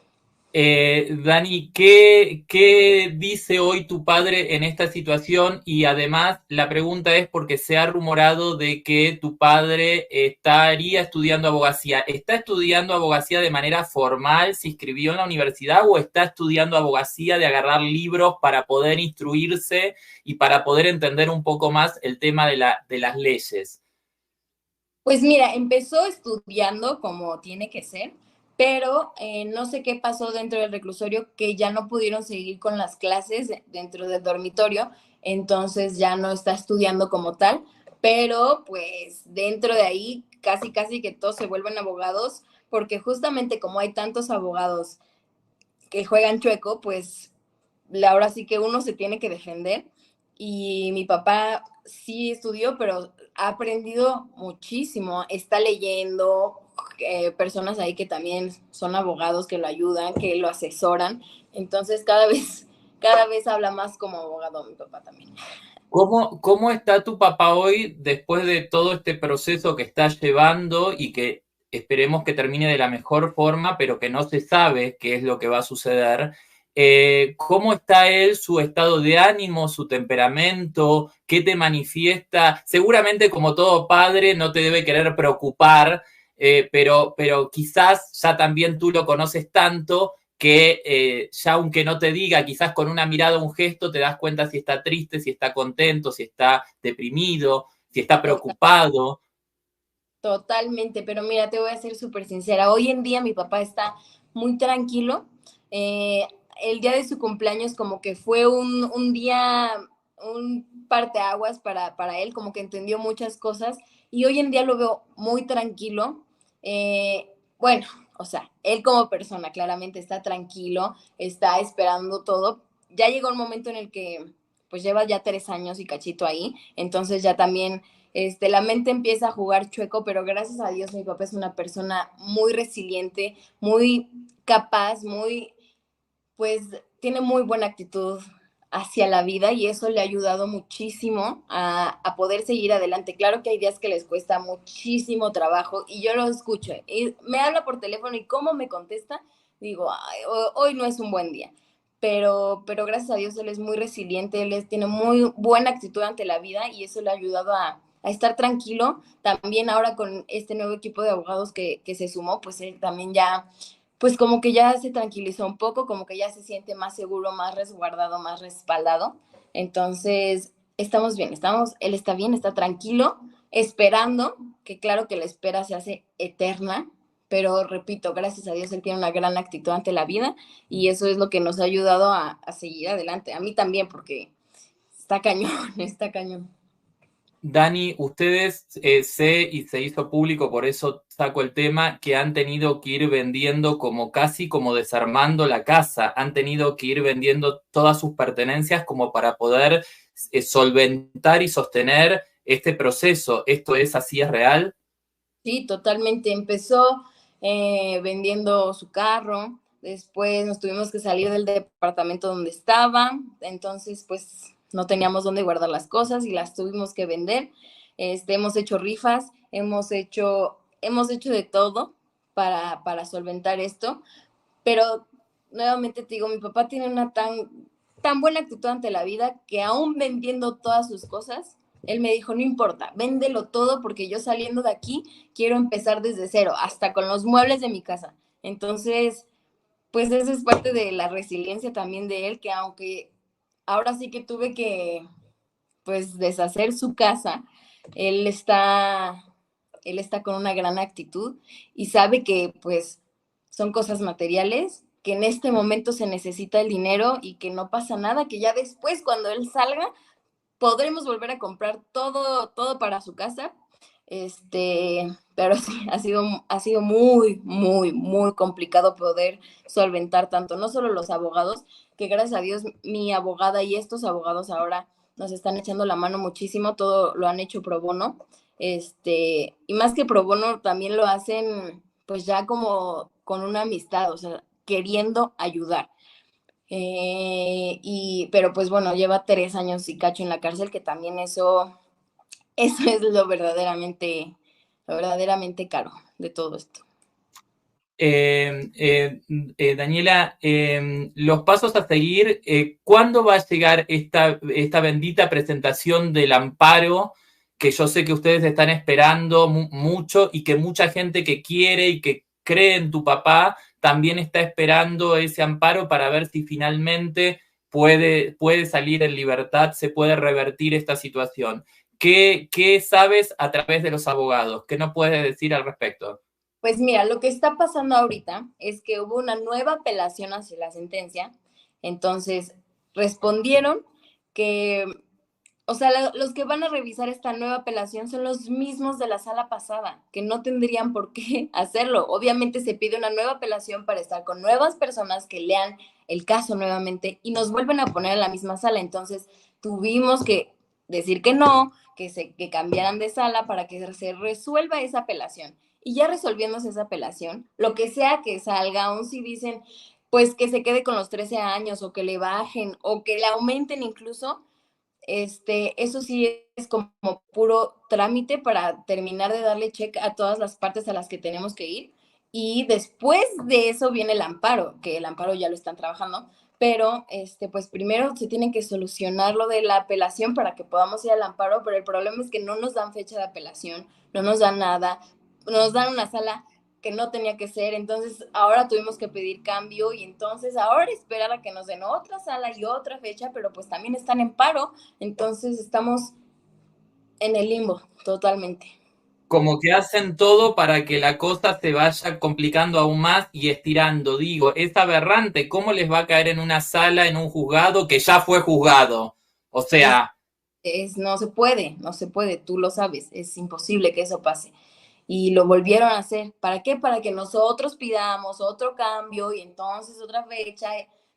A: Dani, ¿qué dice hoy tu padre en esta situación? Y además la pregunta es porque se ha rumorado de que tu padre estaría estudiando abogacía. ¿Está estudiando abogacía de manera formal? ¿Se inscribió en la universidad o está estudiando abogacía de agarrar libros para poder instruirse y para poder entender un poco más el tema de las leyes?
B: Pues mira, empezó estudiando como tiene que ser, pero no sé qué pasó dentro del reclusorio que ya no pudieron seguir con las clases dentro del dormitorio, entonces ya no está estudiando como tal, pero pues dentro de ahí casi que todos se vuelven abogados, porque justamente como hay tantos abogados que juegan chueco, pues ahora sí que uno se tiene que defender. Y mi papá sí estudió, pero ha aprendido muchísimo. Está leyendo, personas ahí que también son abogados que lo ayudan, que lo asesoran. Entonces cada vez habla más como abogado mi papá también.
A: ¿Cómo está tu papá hoy después de todo este proceso que está llevando y que esperemos que termine de la mejor forma, pero que no se sabe qué es lo que va a suceder? ¿Cómo está él, su estado de ánimo, su temperamento? ¿Qué te manifiesta? Seguramente, como todo padre, no te debe querer preocupar, pero quizás ya también tú lo conoces tanto que ya aunque no te diga, quizás con una mirada, un gesto, te das cuenta si está triste, si está contento, si está deprimido, si está
B: Total,
A: preocupado.
B: totalmente, pero mira, te voy a ser súper sincera. Hoy en día mi papá está muy tranquilo. Eh, el día de su cumpleaños como que fue un día, un parteaguas para él, como que entendió muchas cosas y hoy en día lo veo muy tranquilo. Bueno, o sea, él como persona claramente está tranquilo, está esperando todo. Ya llegó un momento en el que pues lleva ya 3 años y cachito ahí, entonces ya también la mente empieza a jugar chueco, pero gracias a Dios mi papá es una persona muy resiliente, muy capaz, muy pues tiene muy buena actitud hacia la vida y eso le ha ayudado muchísimo a poder seguir adelante. Claro que hay días que les cuesta muchísimo trabajo y yo lo escucho. Y me habla por teléfono y cómo me contesta, digo, "Ay, hoy no es un buen día". Pero gracias a Dios él es muy resiliente, tiene muy buena actitud ante la vida y eso le ha ayudado a estar tranquilo. También ahora con este nuevo equipo de abogados que se sumó, pues él también ya pues como que ya se tranquilizó un poco, como que ya se siente más seguro, más resguardado, más respaldado. Entonces, estamos bien, él está bien, está tranquilo, esperando, que claro que la espera se hace eterna, pero repito, gracias a Dios él tiene una gran actitud ante la vida y eso es lo que nos ha ayudado a seguir adelante. A mí también, porque está cañón, está cañón.
A: Dani, ustedes sé y se hizo público, por eso saco el tema, que han tenido que ir vendiendo como casi como desarmando la casa, han tenido que ir vendiendo todas sus pertenencias como para poder solventar y sostener este proceso. ¿Esto es así, es real?
B: Sí, totalmente. Empezó vendiendo su carro, después nos tuvimos que salir del departamento donde estaba, entonces pues no teníamos dónde guardar las cosas y las tuvimos que vender. Hemos hecho rifas, hemos hecho de todo para solventar esto, pero nuevamente te digo, mi papá tiene una tan buena actitud ante la vida que aún vendiendo todas sus cosas, él me dijo, no importa, véndelo todo porque yo saliendo de aquí quiero empezar desde cero, hasta con los muebles de mi casa. Entonces, pues esa es parte de la resiliencia también de él, que aunque ahora sí que tuve que, pues, deshacer su casa, él está, él está con una gran actitud y sabe que, pues, son cosas materiales, que en este momento se necesita el dinero y que no pasa nada, que ya después, cuando él salga, podremos volver a comprar todo para su casa. Pero sí, ha sido muy, muy, muy complicado poder solventar tanto, no solo los abogados, que gracias a Dios mi abogada y estos abogados ahora nos están echando la mano muchísimo, todo lo han hecho pro bono, y más que pro bono también lo hacen pues ya como con una amistad, o sea, queriendo ayudar. Pero pues bueno, lleva 3 años y cacho en la cárcel, que también eso es lo verdaderamente caro de todo esto.
A: Daniela, los pasos a seguir, ¿cuándo va a llegar esta bendita presentación del amparo que yo sé que ustedes están esperando mucho y que mucha gente que quiere y que cree en tu papá también está esperando ese amparo para ver si finalmente puede salir en libertad, se puede revertir esta situación? ¿Qué sabes a través de los abogados? ¿Qué no puedes decir al respecto?
B: Pues mira, lo que está pasando ahorita es que hubo una nueva apelación hacia la sentencia, entonces respondieron que, o sea, los que van a revisar esta nueva apelación son los mismos de la sala pasada, que no tendrían por qué hacerlo. Obviamente se pide una nueva apelación para estar con nuevas personas que lean el caso nuevamente y nos vuelven a poner en la misma sala. Entonces tuvimos que decir que no, que cambiaran de sala para que se resuelva esa apelación. Y ya resolviéndose esa apelación, lo que sea que salga, aún si dicen, pues que se quede con los 13 años o que le bajen o que le aumenten incluso, eso sí es como puro trámite para terminar de darle check a todas las partes a las que tenemos que ir. Y después de eso viene el amparo, que el amparo ya lo están trabajando, pero pues primero se tiene que solucionar lo de la apelación para que podamos ir al amparo, pero el problema es que no nos dan fecha de apelación, no nos dan nada, nos dan una sala que no tenía que ser, entonces ahora tuvimos que pedir cambio y entonces ahora esperar a que nos den otra sala y otra fecha, pero pues también están en paro, entonces estamos en el limbo totalmente.
A: Como que hacen todo para que la cosa se vaya complicando aún más y estirando. Digo, es aberrante. ¿Cómo les va a caer en una sala, en un juzgado que ya fue juzgado? O
B: Es,
A: sea,
B: no se puede, no se puede, tú lo sabes, es imposible que eso pase. Y lo volvieron a hacer. ¿Para qué? Para que nosotros pidamos otro cambio y entonces otra fecha.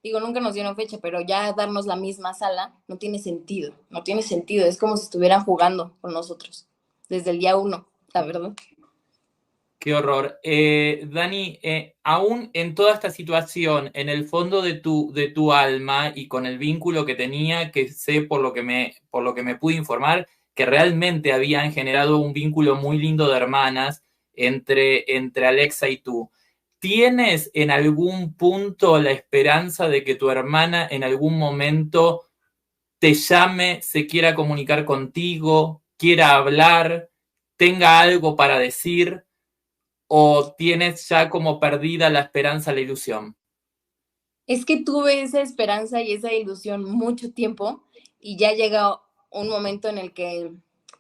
B: Digo, nunca nos dieron fecha, pero ya darnos la misma sala no tiene sentido, no tiene sentido. Es como si estuvieran jugando con nosotros desde el día 1, la verdad.
A: Qué horror. Dani, aún en toda esta situación, en el fondo de tu alma y con el vínculo que tenía, que sé por lo que me pude informar, que realmente habían generado un vínculo muy lindo de hermanas entre Alexa y tú. ¿Tienes en algún punto la esperanza de que tu hermana en algún momento te llame, se quiera comunicar contigo, quiera hablar, tenga algo para decir? ¿O tienes ya como perdida la esperanza, la ilusión?
B: Es que tuve esa esperanza y esa ilusión mucho tiempo y ya llega un momento en el que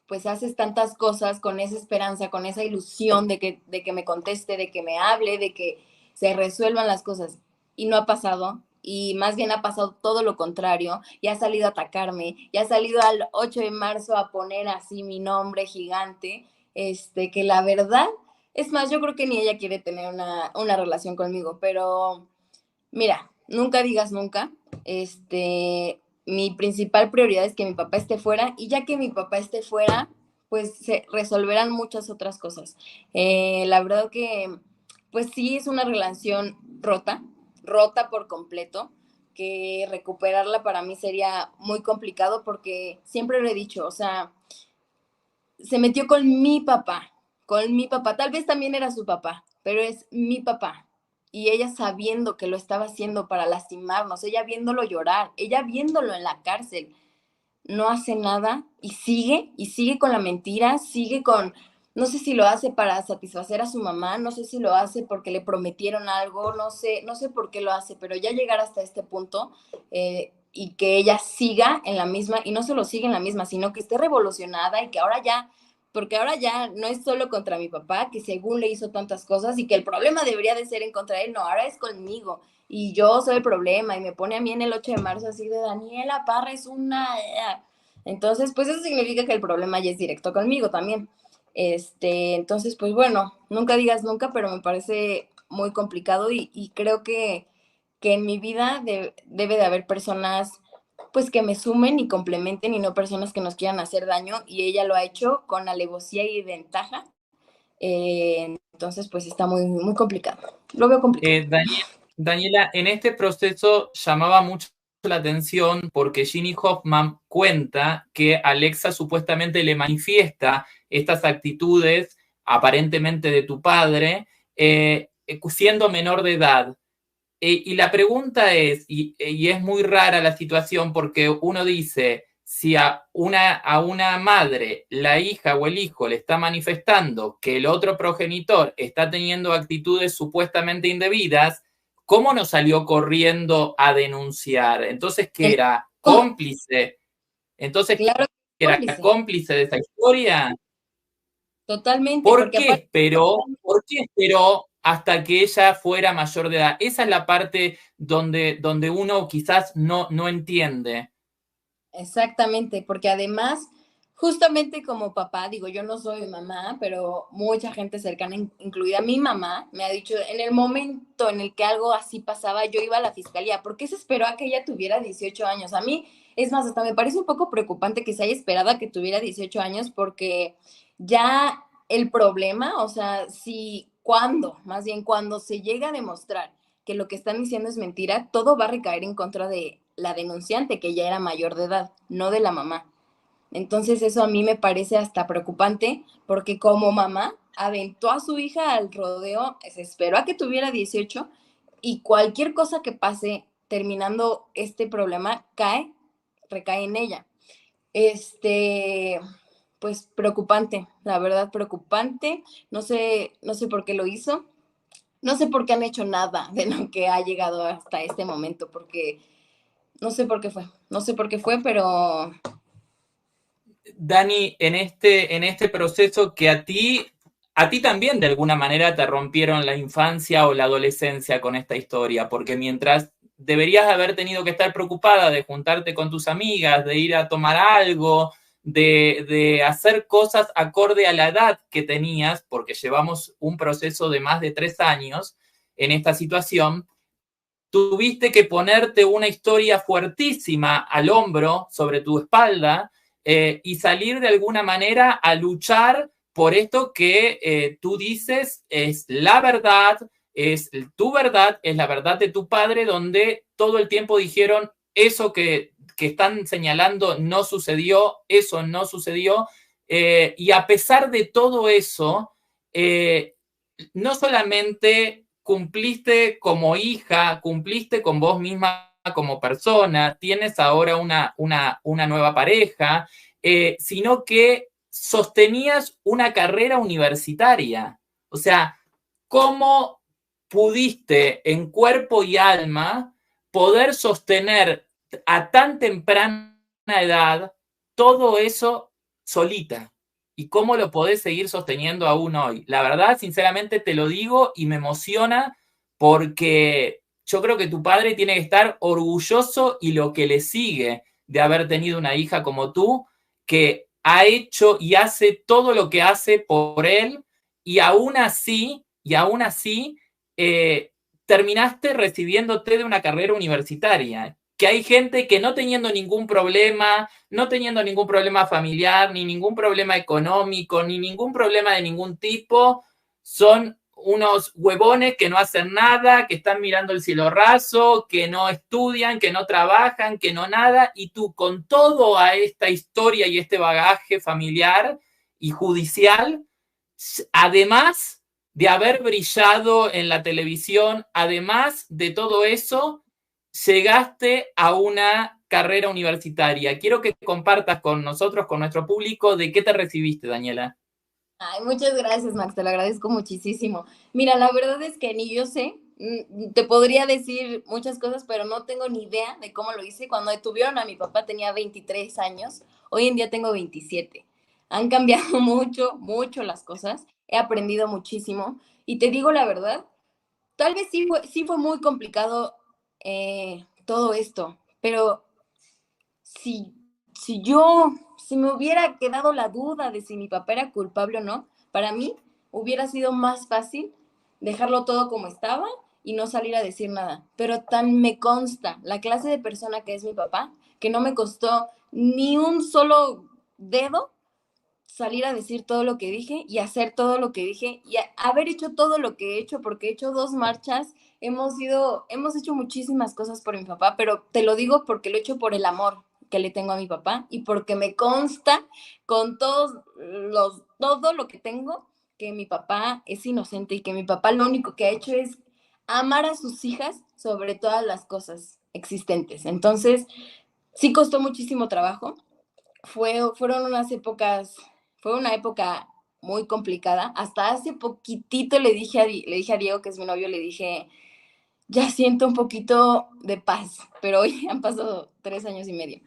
B: pues haces tantas cosas con esa esperanza, con esa ilusión de que me conteste, de que me hable, de que se resuelvan las cosas y no ha pasado y más bien ha pasado todo lo contrario y ha salido a atacarme y ha salido al 8 de marzo a poner así mi nombre gigante, que la verdad, es más, yo creo que ni ella quiere tener una relación conmigo, pero mira, nunca digas nunca. Mi principal prioridad es que mi papá esté fuera y ya que mi papá esté fuera, pues se resolverán muchas otras cosas. La verdad que, pues sí, es una relación rota, rota por completo, que recuperarla para mí sería muy complicado porque siempre lo he dicho, o sea, se metió con mi papá, tal vez también era su papá, pero es mi papá. Y ella sabiendo que lo estaba haciendo para lastimarnos, ella viéndolo llorar, ella viéndolo en la cárcel, no hace nada y sigue con la mentira, sigue con, no sé si lo hace para satisfacer a su mamá, no sé si lo hace porque le prometieron algo, no sé por qué lo hace, pero ya llegar hasta este punto y que ella siga en la misma, y no solo sigue en la misma, sino que esté revolucionada y que ahora ya, porque ahora ya no es solo contra mi papá, que según le hizo tantas cosas y que el problema debería de ser en contra de él, no, ahora es conmigo y yo soy el problema y me pone a mí en el 8 de marzo así de Daniela Parra es una... Entonces, pues eso significa que el problema ya es directo conmigo también. Entonces, pues bueno, nunca digas nunca, pero me parece muy complicado y creo que en mi vida debe de haber personas pues que me sumen y complementen y no personas que nos quieran hacer daño y ella lo ha hecho con alevosía y ventaja. Entonces, pues está muy, muy complicado. Lo veo complicado.
A: Daniela, en este proceso llamaba mucho la atención porque Ginny Hoffman cuenta que Alexa supuestamente le manifiesta estas actitudes aparentemente de tu padre siendo menor de edad. Y la pregunta es, y es muy rara la situación porque uno dice, si a una madre, la hija o el hijo le está manifestando que el otro progenitor está teniendo actitudes supuestamente indebidas, ¿cómo no salió corriendo a denunciar? Entonces, ¿qué era? ¿Cómplice? Entonces, ¿qué
B: Claro,
A: era?
B: cómplice.
A: ¿Cómplice de esa historia?
B: Totalmente,
A: ¿Por
B: porque
A: qué
B: aparte,
A: esperó? ¿Por qué esperó hasta que ella fuera mayor de edad? Esa es la parte donde uno quizás no entiende.
B: exactamente, porque además, justamente como papá, digo, yo no soy mamá, pero mucha gente cercana, incluida mi mamá, me ha dicho, en el momento en el que algo así pasaba, yo iba a la fiscalía. ¿Por qué se esperó a que ella tuviera 18 años? A mí, es más, hasta me parece un poco preocupante que se haya esperado a que tuviera 18 años, porque ya el problema, o sea, si, cuando, más bien cuando se llega a demostrar que lo que están diciendo es mentira, todo va a recaer en contra de la denunciante, que ya era mayor de edad, no de la mamá. Entonces eso a mí me parece hasta preocupante, porque como mamá aventó a su hija al rodeo, se esperó a que tuviera 18 y cualquier cosa que pase terminando este problema recae en ella. Pues preocupante, la verdad preocupante. No sé por qué lo hizo, no sé por qué han hecho nada de lo que ha llegado hasta este momento, porque no sé por qué fue, no sé por qué fue, pero
A: Dani, en este proceso que a ti también de alguna manera te rompieron la infancia o la adolescencia con esta historia, porque mientras deberías haber tenido que estar preocupada de juntarte con tus amigas, de ir a tomar algo, de hacer cosas acorde a la edad que tenías, porque llevamos un proceso de más de 3 años en esta situación, tuviste que ponerte una historia fuertísima al hombro, sobre tu espalda, y salir de alguna manera a luchar por esto que tú dices es la verdad, es tu verdad, es la verdad de tu padre, donde todo el tiempo dijeron eso que están señalando no sucedió, eso no sucedió, y a pesar de todo eso, no solamente cumpliste como hija, cumpliste con vos misma como persona, tienes ahora una nueva pareja, sino que sostenías una carrera universitaria. O sea, ¿cómo pudiste en cuerpo y alma poder sostener a tan temprana edad todo eso solita? ¿Y cómo lo podés seguir sosteniendo aún hoy? La verdad, sinceramente te lo digo y me emociona porque yo creo que tu padre tiene que estar orgulloso y lo que le sigue de haber tenido una hija como tú, que ha hecho y hace todo lo que hace por él y aún así, terminaste recibiéndote de una carrera universitaria. Que hay gente que no teniendo ningún problema, no teniendo ningún problema familiar, ni ningún problema económico, ni ningún problema de ningún tipo, son unos huevones que no hacen nada, que están mirando el cielo raso, que no estudian, que no trabajan, que no nada, y tú con todo a esta historia y este bagaje familiar y judicial, además de haber brillado en la televisión, además de todo eso, llegaste a una carrera universitaria. Quiero que compartas con nosotros, con nuestro público, de qué te recibiste, Daniela.
B: Ay, muchas gracias, Max, te lo agradezco muchísimo. Mira, la verdad es que ni yo sé, te podría decir muchas cosas, pero no tengo ni idea de cómo lo hice. Cuando detuvieron a mi papá tenía 23 años, hoy en día tengo 27. Han cambiado mucho, mucho las cosas, he aprendido muchísimo y te digo la verdad, tal vez sí fue muy complicado todo esto, pero si, si me hubiera quedado la duda de si mi papá era culpable o no, para mí hubiera sido más fácil dejarlo todo como estaba y no salir a decir nada. Pero tan me consta la clase de persona que es mi papá, que no me costó ni un solo dedo salir a decir todo lo que dije y hacer todo lo que dije y haber hecho todo lo que he hecho, porque he hecho 2 marchas, hemos hecho muchísimas cosas por mi papá, pero te lo digo porque lo he hecho por el amor que le tengo a mi papá y porque me consta con todo lo que tengo que mi papá es inocente y que mi papá lo único que ha hecho es amar a sus hijas sobre todas las cosas existentes. Entonces, sí costó muchísimo trabajo. Fueron unas épocas, fue una época muy complicada. Hasta hace poquitito le dije a Diego, que es mi novio, le dije, ya siento un poquito de paz, pero hoy han pasado 3 años y medio.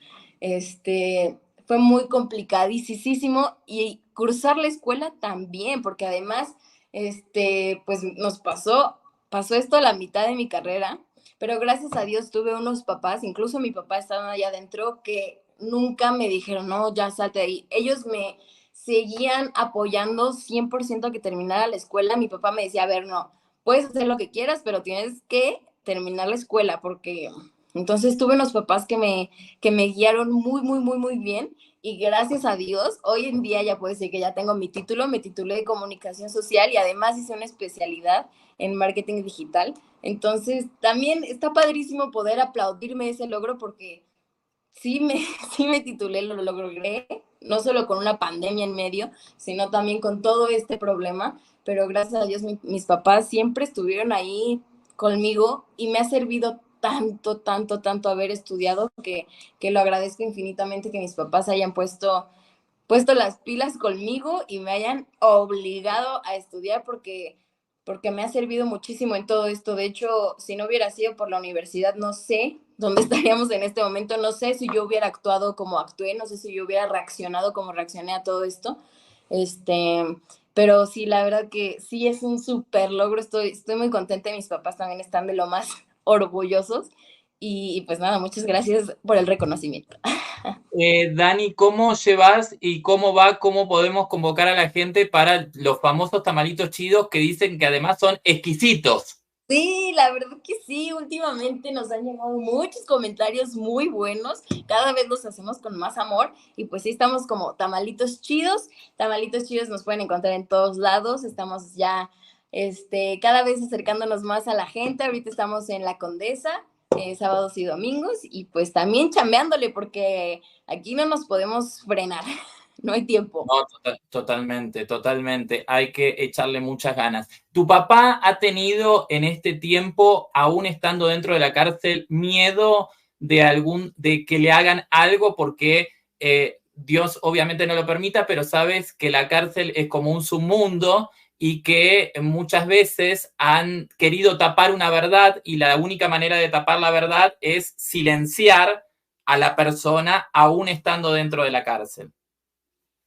B: Fue muy complicadísimo y cursar la escuela también, porque además, pues pasó esto a la mitad de mi carrera, pero gracias a Dios tuve unos papás, incluso mi papá estaba allá adentro, que nunca me dijeron, no, ya salte de ahí. Ellos me seguían apoyando 100% a que terminara la escuela. Mi papá me decía, a ver, no, puedes hacer lo que quieras, pero tienes que terminar la escuela, porque entonces tuve unos papás que me guiaron muy, muy, muy, muy bien. Y gracias a Dios, hoy en día ya puedo decir que ya tengo mi título, me titulé de comunicación social y además hice una especialidad en marketing digital. Entonces, también está padrísimo poder aplaudirme ese logro porque sí me, sí me titulé, lo logré, no solo con una pandemia en medio, sino también con todo este problema, pero gracias a Dios mis papás siempre estuvieron ahí conmigo y me ha servido tanto, tanto, tanto haber estudiado que lo agradezco infinitamente que mis papás hayan puesto las pilas conmigo y me hayan obligado a estudiar porque me ha servido muchísimo en todo esto. De hecho, si no hubiera sido por la universidad, no sé dónde estaríamos en este momento, no sé si yo hubiera actuado como actué, no sé si yo hubiera reaccionado como reaccioné a todo esto. Este, pero sí, la verdad que sí es un súper logro, estoy muy contenta y mis papás también están de lo más orgullosos. Y pues nada, muchas gracias por el reconocimiento.
A: Dani, ¿cómo llevas y cómo va, cómo podemos convocar a la gente para los famosos tamalitos chidos que dicen que además son exquisitos?
B: Sí, la verdad que sí, últimamente nos han llegado muchos comentarios muy buenos, cada vez los hacemos con más amor y pues sí estamos como tamalitos chidos nos pueden encontrar en todos lados, estamos ya cada vez acercándonos más a la gente, ahorita estamos en La Condesa, sábados y domingos y pues también chambeándole porque aquí no nos podemos frenar, no hay tiempo.
A: No, totalmente, totalmente. Hay que echarle muchas ganas. ¿Tu papá ha tenido en este tiempo, aún estando dentro de la cárcel, miedo de que le hagan algo porque Dios obviamente no lo permita, pero sabes que la cárcel es como un submundo y que muchas veces han querido tapar una verdad y la única manera de tapar la verdad es silenciar a la persona aún estando dentro de la cárcel?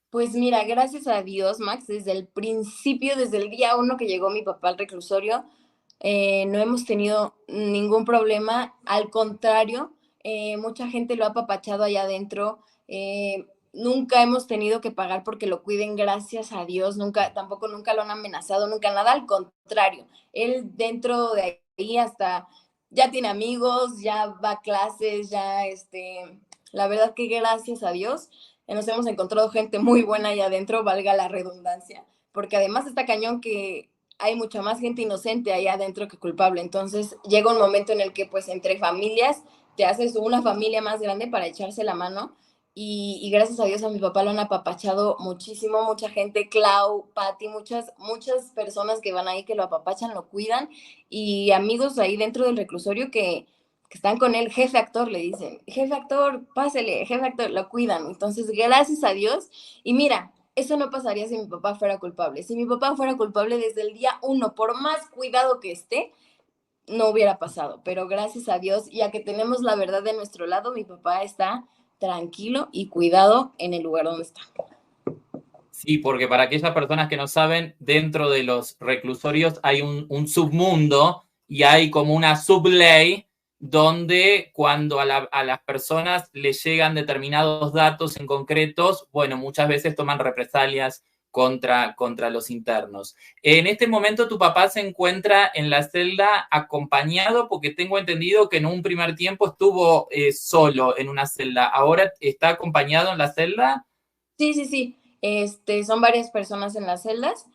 B: Pues mira, gracias a Dios, Max, desde el principio, desde el día uno que llegó mi papá al reclusorio, no hemos tenido ningún problema. Al contrario, mucha gente lo ha apapachado allá adentro. Nunca hemos tenido que pagar porque lo cuiden, gracias a Dios. Nunca, tampoco nunca lo han amenazado, nunca nada. Al contrario, él dentro de ahí hasta ya tiene amigos, ya va a clases, ya la verdad que gracias a Dios nos hemos encontrado gente muy buena allá adentro, valga la redundancia, porque además está cañón que hay mucha más gente inocente allá adentro que culpable. Entonces llega un momento en el que pues entre familias te haces una familia más grande para echarse la mano y gracias a Dios a mi papá lo han apapachado muchísimo, mucha gente, Clau, Patti, muchas personas que van ahí que lo apapachan, lo cuidan y amigos ahí dentro del reclusorio que están con él, jefe actor, le dicen, jefe actor, pásele, jefe actor, lo cuidan. Entonces, gracias a Dios. Y mira, eso no pasaría si mi papá fuera culpable. Si mi papá fuera culpable desde el día uno, por más cuidado que esté, no hubiera pasado. Pero gracias a Dios, ya que tenemos la verdad de nuestro lado, mi papá está tranquilo y cuidado en el lugar donde está.
A: Sí, porque para aquellas personas que no saben, dentro de los reclusorios hay un submundo y hay como una subley donde cuando a las personas les llegan determinados datos en concretos, bueno, muchas veces toman represalias contra los internos. En este momento tu papá se encuentra en la celda acompañado porque tengo entendido que en un primer tiempo estuvo solo en una celda. ¿Ahora está acompañado en la celda?
B: Sí, sí, sí. Son varias personas en las celdas,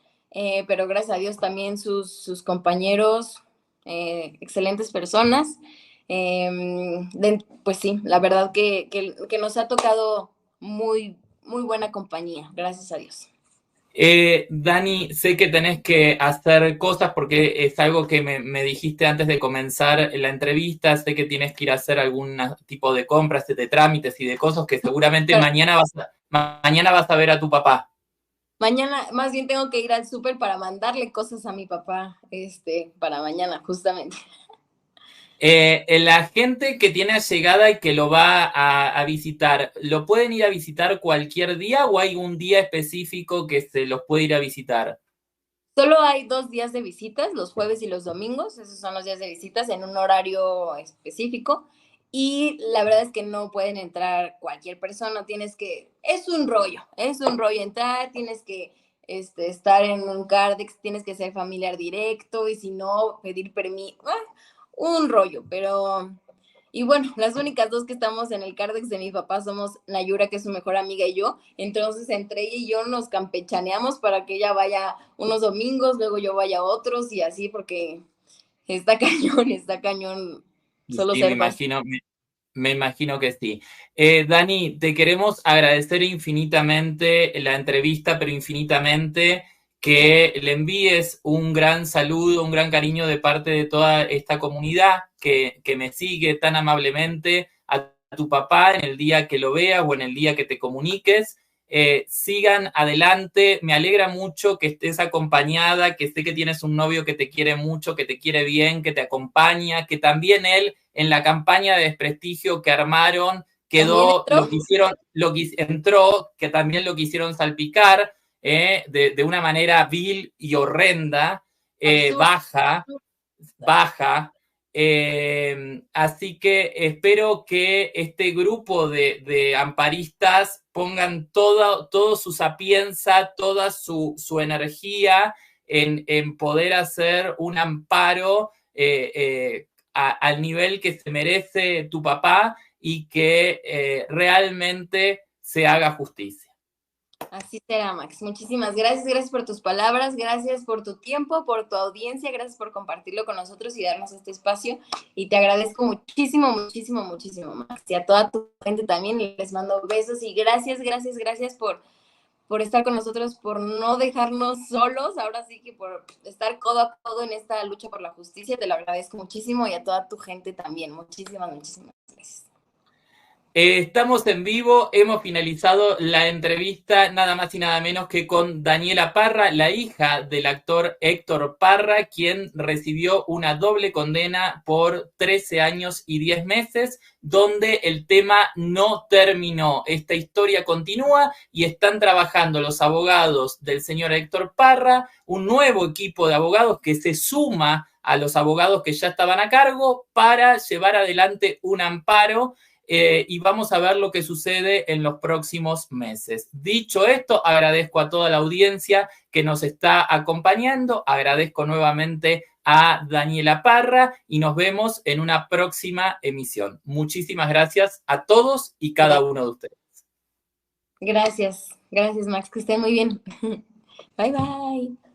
B: pero gracias a Dios también sus compañeros, excelentes personas. Pues sí, la verdad que nos ha tocado muy, muy buena compañía, gracias a Dios.
A: Dani, sé que tenés que hacer cosas porque es algo que me dijiste antes de comenzar la entrevista. Sé que tienes que ir a hacer algún tipo de compras, de trámites y de cosas que seguramente
B: Pero
A: mañana vas a ver a tu papá.
B: mañana, más bien tengo que ir al súper para mandarle cosas a mi papá, para mañana, justamente.
A: La gente que tiene llegada y que lo va a visitar, ¿lo pueden ir a visitar cualquier día o hay un día específico que se los puede ir a visitar?
B: Solo hay 2 días de visitas, los jueves y los domingos, esos son los días de visitas en un horario específico. Y la verdad es que no pueden entrar cualquier persona, es un rollo entrar, tienes que estar en un Cardex, tienes que ser familiar directo y si no, pedir permiso, un rollo, pero y bueno, las únicas dos que estamos en el Cardex de mi papá somos Nayura, que es su mejor amiga, y yo. Entonces, entre ella y yo nos campechaneamos para que ella vaya unos domingos, luego yo vaya otros y así, porque está cañón solo
A: Sí, me
B: ser familia.
A: imagino, me imagino que sí. Dani, te queremos agradecer infinitamente la entrevista, pero infinitamente que le envíes un gran saludo, un gran cariño de parte de toda esta comunidad que me sigue tan amablemente, a tu papá en el día que lo veas o en el día que te comuniques. Sigan adelante, me alegra mucho que estés acompañada, que sé que tienes un novio que te quiere mucho, que te quiere bien, que te acompaña, que también él en la campaña de desprestigio que armaron
B: También
A: quedó,
B: entró.
A: entró, que también lo quisieron salpicar de una manera vil y horrenda,
B: Absurdo.
A: baja. Así que espero que este grupo de amparistas pongan todo su sapienza, toda su energía en poder hacer un amparo al nivel que se merece tu papá y que realmente se haga justicia.
B: Así será, Max. Muchísimas gracias. Gracias por tus palabras, gracias por tu tiempo, por tu audiencia, gracias por compartirlo con nosotros y darnos este espacio. Y te agradezco muchísimo, muchísimo, muchísimo, Max. Y a toda tu gente también les mando besos y gracias, gracias, gracias por estar con nosotros, por no dejarnos solos. Ahora sí que por estar codo a codo en esta lucha por la justicia. Te lo agradezco muchísimo y a toda tu gente también. Muchísimas, muchísimas gracias.
A: Estamos en vivo, hemos finalizado la entrevista nada más y nada menos que con Daniela Parra, la hija del actor Héctor Parra, quien recibió una doble condena por 13 años y 10 meses, donde el tema no terminó. Esta historia continúa y están trabajando los abogados del señor Héctor Parra, un nuevo equipo de abogados que se suma a los abogados que ya estaban a cargo para llevar adelante un amparo. Y vamos a ver lo que sucede en los próximos meses. Dicho esto, agradezco a toda la audiencia que nos está acompañando, agradezco nuevamente a Daniela Parra y nos vemos en una próxima emisión. Muchísimas gracias a todos y cada uno de ustedes.
B: Gracias, gracias Max, que estén muy bien. Bye bye.